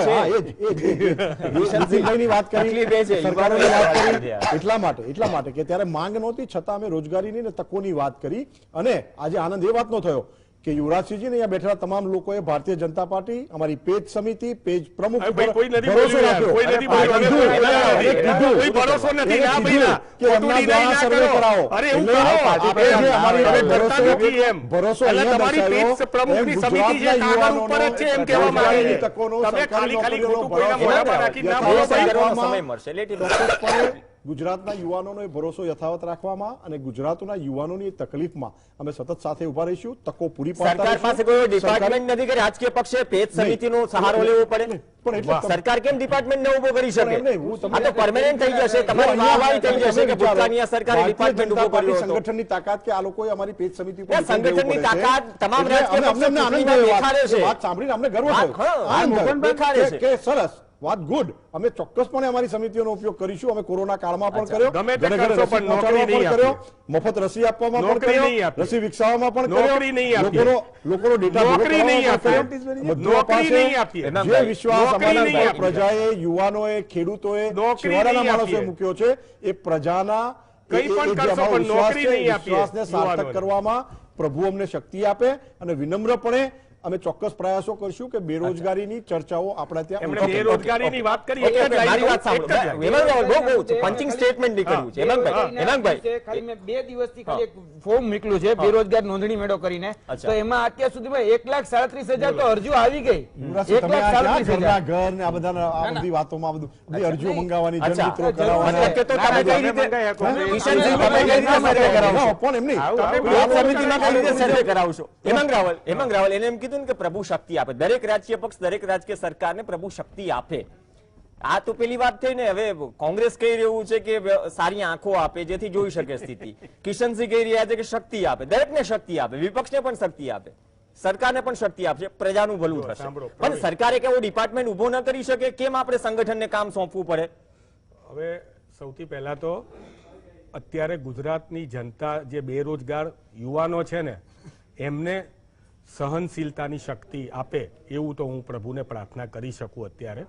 વાત કરી, સરકારોની વાત કરી, એટલા માટે કે ત્યારે માંગ નહોતી છતાં અમે રોજગારીની ને તકોની વાત કરી. અને આજે આનંદ એ વાતનો થયો કે યુવરાજસિંહજી ને અહીંયા બેઠેલા તમામ લોકોએ ભારતીય જનતા પાર્ટી, અમારી પેજ સમિતિ, પેજ પ્રમુખ ભરોસો રાખ્યો કે એમના દ્વારા સર્વે કરાવો. ભરોસો ગુજરાતના યુવાનોનો ભરોસો યથાવત રાખવામાં અને ગુજરાતના યુવાનોની તકલીફમાં અમે સતત સાથે ઉભા રહીશું. તકો પૂરી સરકાર પાસે કોઈ ડિપાર્ટમેન્ટ નથી કે રાજકીય પક્ષે પેજ સમિતિનો સહારો લેવો પડે? સરકાર કેમ ડિપાર્ટમેન્ટ ન ઉભો કરી શકે? આ તો પરમેનન્ટ થઈ જશે, તમારી વાહવાહી થઈ જશે કે ભૂતકાળની સરકારે ડિપાર્ટમેન્ટ ઉભો કર્યો હતો. સંગઠનની તાકાત કે આ લોકોએ અમારી પેજ સમિતિ પર સંગઠનની તાકાત તમામ રાજકીય પક્ષો વાત સાંભળીને અમને ગર્વ થયો કે સરસ વાત, ગુડ. અમે ચોક્કસપણે અમારી સમિતિઓનો ઉપયોગ કરીશું. અમે કોરોના કાળમાં પણ કર્યો, મફત રસી આપવામાં પણ કર્યો, રસી વિકસાવવામાં પણ કર્યો, લોકોનો ડેટા જે વિશ્વાસ અમારા પ્રજાએ, યુવાનોએ, ખેડૂતોએ, છેવાડાના માણસોએ મૂક્યો છે, એ પ્રજાના વિશ્વાસને સાર્થક કરવામાં પ્રભુ અમને શક્તિ આપે. અને વિનમ્રપણે અમે ચોક્કસ પ્રયાસો કરશું કે બેરોજગારીની ચર્ચાઓ આપણા ત્યાં. બેરોજગારીની વાત કરી, પંચિંગ સ્ટેટમેન્ટ નીકળ્યું છે. ખાલી મેં 2 દિવસથી ખાલી એક ફોર્મ મોકલ્યું છે બેરોજગાર નોંધણી મેળો કરીને, તો એમાં અત્યાર સુધીમાં 1,37,000 તો અરજીઓ આવી ગઈ. 1,37,000 ઘર ને આ બધી વાતોમાં બધી અરજીઓ મંગાવવાની, જનમિત્રો કરાવશો. હેમંગ રાવલ એને એમ કીધું કે પ્રભુ શક્તિ આપે. દરેક રાજકીય પક્ષ, દરેક રાજકીય સરકારને પ્રભુ શક્તિ આપે. આ તો પેલી વાત થઈ ને. હવે કોંગ્રેસ કહી રહ્યું છે કે સારી આંખો આપે જેથી જોઈ શકે સ્થિતિ. કિશનસિંહ કહી રહ્યા છે કે શક્તિ આપે. દરેકને શક્તિ આપે, વિપક્ષને પણ શક્તિ આપે, સરકારને પણ શક્તિ આપશે, પ્રજાનું ભલું થશે. પણ સરકારે કેવો ડિપાર્ટમેન્ટ ઉભો ન કરી શકે? કેમ આપણે સંગઠનને કામ સોંપવું પડે? હવે સૌથી પહેલા તો અત્યારે ગુજરાતની જનતા, જે બેરોજગાર યુવાનો છે ને, એમને સહનશીલતાની શક્તિ આપે એવું તો હું પ્રભુને પ્રાર્થના કરી શકું અત્યારે.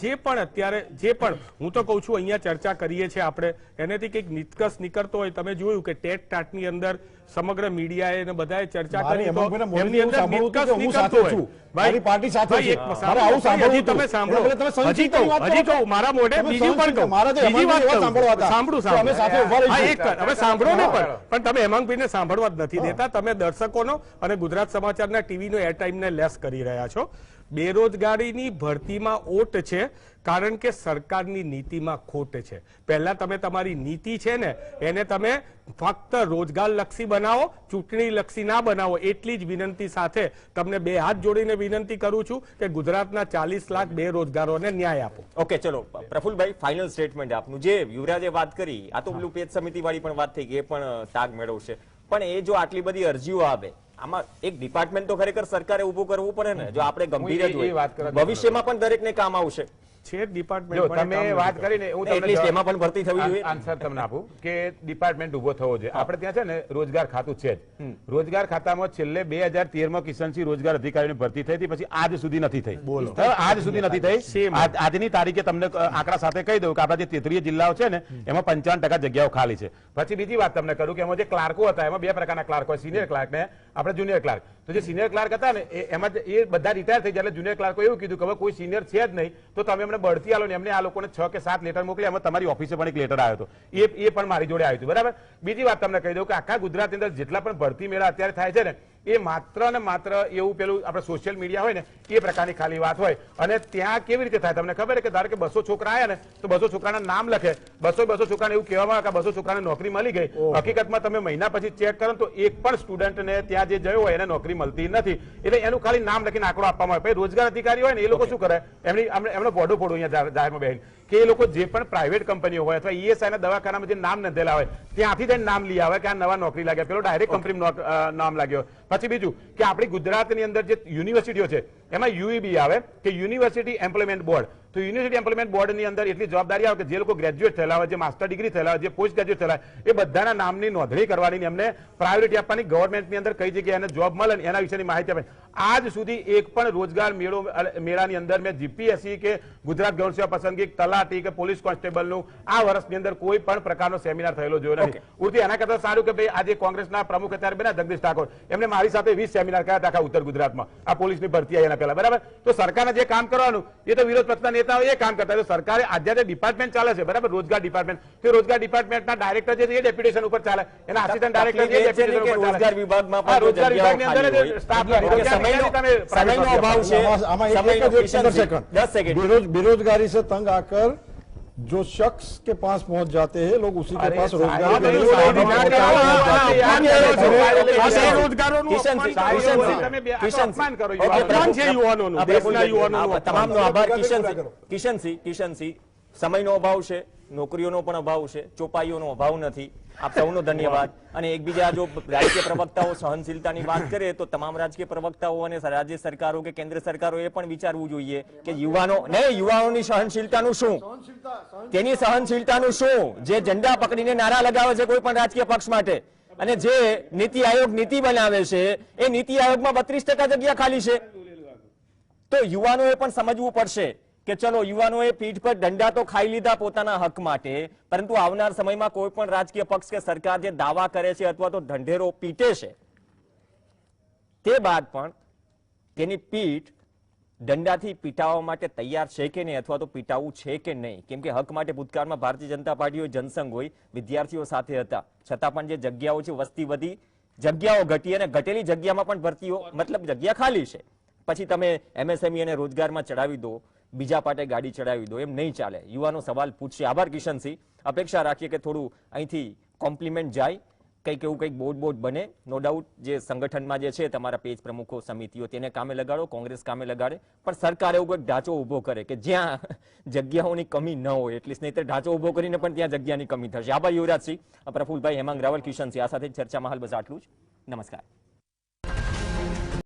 જે પણ અત્યારે જે પણ હું તો કહું છું અહીંયા ચર્ચા કરીએ છીએ આપણે એનેથી કંઈક નિષ્કર્ષ નીકળતો હોય. તમે જોયું કે ટેટ ટાટની અંદર સમગ્ર મીડિયાએ ને બધાએ ચર્ચા કરી તો એમની અંદર નિષ્કર્ષ નીકળતો હોય. મારી પાર્ટી સાથે ભાઈ, છે. એક મારે આવું સાંભળવું હજી તમે હતું. સાંભળો. એટલે તમે સંક્ષિપ્તની વાત હજી કરો. કહું મારા મોઢે તમે બીજું પણ કહું. મારા જે બીજી વાત હેમાંગભાઈ કહું. સાંભળવા હતા. સાંભળું તો અમે સાથે ઉભા હા, રહીશું. એક હવે સાંભળો ને પણ તમે હેમાંગભાઈને સાંભળવા જ નથી દેતા. તમે દર્શકોનો અને ગુજરાત સમાચારના ટીવીનો એર ટાઈમને લેસ કરી રહ્યા છો. બેરોજગારીની ભરતીમાં ઓટ છે કારણ કે સરકારની નીતિમાં ખોટ છે. પહેલા તમે તમારી નીતિ છે ને એને તમે ફક્ત રોજગાર લક્ષી બનાવો, ચૂંટણી લક્ષી ના બનાવો. એટલી જ વિનંતી સાથે તમને બે હાથ જોડીને વિનંતી કરું છું કે ગુજરાતના 40 લાખ બેરોજગારોને ન્યાય આપો. ઓકે, ચલો પ્રફુલભાઈ, ફાઇનલ સ્ટેટમેન્ટ આપનું. જે યુવરાજે વાત કરી, આ તો પેલું પેજ સમિતિ વાળી પણ વાત થઈ ગઈ, એ પણ તાગ મેળવશે. પણ એ જો આટલી બધી અરજીઓ આવે, આમાં એક ડિપાર્ટમેન્ટ તો ખરેખર સરકારે ઉભું કરવું પડે ને. જો આપણે ગંભીર જ હોય, ભવિષ્યમાં પણ દરેકને કામ આવશે. છે ડિપાર્ટમેન્ટ તમે વાત કરીને હું એટલીસ્ટ એમાં પણ ભરતી થવી જોઈએ. આન્સર તમને આપું કે ડિપાર્ટમેન્ટ ઉભો થવો જોઈએ. આપણે ત્યાં છે ને રોજગાર ખાતું છે જ. રોજગાર ખાતામાં છેલ્લે 2013માં કિશનસિંહ રોજગાર અધિકારીની ભરતી થઈ હતી, પછી આજ સુધી નથી થઈ. આજ સુધી નથી થઈ. આજની તારીખે તમને આંકડા સાથે કહી દઉં કે આપણા જે 33 જિલ્લાઓ છે ને એમાં 55% જગ્યાઓ ખાલી છે. પછી બીજી વાત તમને કરું કે એમાં જે ક્લાર્કો હતા એમાં બે પ્રકારના ક્લાર્ક હોય, સિનિયર ક્લાર્ક ને આપણે જુનિયર ક્લાર્ક. તો જે સિનિયર ક્લાર્ક હતા ને એમાં એ બધા રિટાયર થઈ ગયા. એટલે જુનિયર ક્લાર્કો એવું કીધું કે હવે કોઈ સિનિયર છે જ નહીં તો તમે અમને બઢતી આલો ને. એમને આ લોકોને 6 કે 7 લેટર મોકલ્યા. એમાં તમારી ઓફિસે પણ એક લેટર આવ્યો હતો, એ પણ મારી જોડે આવ્યું હતું. બરાબર. બીજી વાત તમને કહી દઉં કે આખા ગુજરાતની અંદર જેટલા પણ ભરતી મેળા અત્યારે થાય છે ને એ માત્ર ને માત્ર એવું પેલું આપણે સોશિયલ મીડિયા હોય ને એ પ્રકારની ખાલી વાત હોય. અને ત્યાં કેવી રીતે થાય તમને ખબર છે કે ધારો કે 200 છોકરા આવ્યા ને તો 200 છોકરાના નામ લખે. 200 છોકરાને એવું કહેવામાં આવે કે 200 છોકરાને નોકરી મળી ગઈ. હકીકતમાં તમે મહિના પછી ચેક કરો તો એક પણ સ્ટુડન્ટને ત્યાં જે જયો હોય એને નોકરી મળતી નથી. એટલે એનું ખાલી નામ લખીને આંકડો આપવામાં આવે. રોજગાર અધિકારી હોય ને એ લોકો શું કરે, એમનો બોડો ફોડો અહીંયા જાહેરમાં બેહીને કે એ લોકો જે પણ પ્રાઇવેટ કંપનીઓ હોય અથવા ઈએસઆઈ ના દવાખાનામાં જે નામ નોંધેલા હોય ત્યાંથી જઈને નામ લઈ આવે કે આ નવા નોકરી લાગ્યા, પેલો ડાયરેક્ટ કંપની નામ લાગ્યો. પછી બીજું કે આપણી ગુજરાતની અંદર જે યુનિવર્સિટીઓ છે એમાં યુઈબી આવે કે યુનિવર્સિટી એમ્પ્લોયમેન્ટ બોર્ડ. તો યુનિવર્સિટી એમ્પ્લોયમેન્ટ બોર્ડની અંદર એટલી જવાબદારી આવે કે જે લોકો ગ્રેજ્યુએટ થયેલા હોય, જે માસ્ટર ડિગ્રી થયેલા હોય, જે પોસ્ટ ગ્રેજ્યુએટ થયેલા હોય એ બધાના નામની નોંધણી કરવાની, એમને પ્રાયોરિટી આપવાની, ગવર્મેન્ટની અંદર કઈ જગ્યાએ એને જોબ મળે એના વિશેની માહિતી આપે. આજ સુધી એક પણ રોજગાર મેળાની અંદર મેં જીપીએસસી કે ગુજરાત ગૌણ સેવા પસંદગી, તલાટી કે પોલીસ કોન્સ્ટેબલનું આ વર્ષની અંદર કોઈ પણ પ્રકારનો સેમિનાર થયેલો જોયો નથી. ઉડતી એના કરતા સારું કે ભાઈ આજે કોંગ્રેસના પ્રમુખ અત્યારે બન્યા જગદીશ ઠાકોર, એમને મારી સાથે 20 સેમિનાર કર્યા હતા ઉત્તર ગુજરાતમાં આ પોલીસની ભરતી આવી એના પહેલા. બરાબર. તો સરકારને જે કામ કરવાનું એ તો વિરોધ પક્ષના નેતાઓ એ કામ કરતા. તો સરકારે આજે જે ડિપાર્ટમેન્ટ ચાલે છે બરાબર, રોજગાર ડિપાર્ટમેન્ટ, તો રોજગાર ડિપાર્ટમેન્ટના ડાયરેક્ટર જે છે એ ડેપ્યુટેશન ઉપર ચાલે, એના આસિસ્ટન્ટ ડાયરેક્ટર જે ડેપ્યુટેશન ઉપર ચાલે. રોજગાર વિભાગમાં પણ રોજગાર વિભાગની અંદર સ્ટાફ સમયનો અભાવ છે. આમાં એક જ 15 सेकंड 10 सेकंड बेरोजगारी से तंग आकर जो शख्स के पास पहुंच जाते हैं लोग उसी के पास रोजगार તમામનો આભાર કિશનસિંહ. સમયનો અભાવ છે, નોકરીઓનો પણ અભાવ છે, ચોપાઈઓનો અભાવ નથી. આપ સૌનો ધન્યવાદ. અને એકબીજા જો રાજકીય પ્રવક્તાઓ સહનશીલતાની વાત કરે તો તમામ રાજકીય પ્રવક્તાઓ અને રાજ્ય સરકારો કે કેન્દ્ર સરકારો એ પણ વિચારવું જોઈએ કે યુવાનોની સહનશીલતાનું શું, તેની સહનશીલતાનું શું, જે ઝંડા પકડીને નારા લગાવે છે કોઈ પણ રાજકીય પક્ષ માટે અને જે નીતિ આયોગ નીતિ બનાવે છે એ નીતિ આયોગમાં 32% જગ્યા ખાલી છે. તો યુવાનોએ પણ સમજવું પડશે કે ચલો યુવાનોએ પીઠ પર દંડા તો ખાઈ લીધા પોતાના હક માટે, પરંતુ આવનાર સમયમાં કોઈ પણ રાજકીય પક્ષ કે સરકાર જે દાવા કરે છે અથવા તો ઢંઢેરો પીટે છે તે બાદ પણ તેની પીઠ દંડાથી પીટાવવા માટે તૈયાર છે કે નહીં અથવા તો પીટાવવું છે કે નહીં. કેમ કે હક માટે ભૂતકાળમાં ભારતીય જનતા પાર્ટીઓ જનસંઘ હોય, વિદ્યાર્થીઓ સાથે હતા, છતાં પણ જે જગ્યાઓ છે વસ્તી વધી, જગ્યાઓ ઘટી અને ઘટેલી જગ્યામાં પણ ભરતીઓ મતલબ જગ્યા ખાલી છે. પછી તમે એમએસએમઈ અને રોજગારમાં ચડાવી દો, બીજા પાટે ગાડી ચડાવી દો, એમ નહીં ચાલે. યુવાનો સવાલ પૂછશે. આભાર કિશનસિંહ. અપેક્ષા રાખીએ કે થોડું અહીંથી કોમ્પ્લિમેન્ટ જાય, કંઈક એવું કંઈક બોર્ડ બને. નો ડાઉટ જે સંગઠનમાં જે છે તમારા પેજ પ્રમુખો સમિતિઓ તેને કામે લગાડો, કોંગ્રેસ કામે લગાડે, પણ સરકાર એવું કંઈક ઢાંચો ઉભો કરે કે જ્યાં જગ્યાઓની કમી ન હોય, એટલીસ્ટ નહીં તો ઢાંચો ઉભો કરીને પણ ત્યાં જગ્યાની કમી થશે. આભાર યુવરાજસિંહ, પ્રફુલભાઈ, હેમાંગ રાવલ, કિશનસિંહ. આ સાથે ચર્ચામાં હાલ બસ આટલું જ. નમસ્કાર.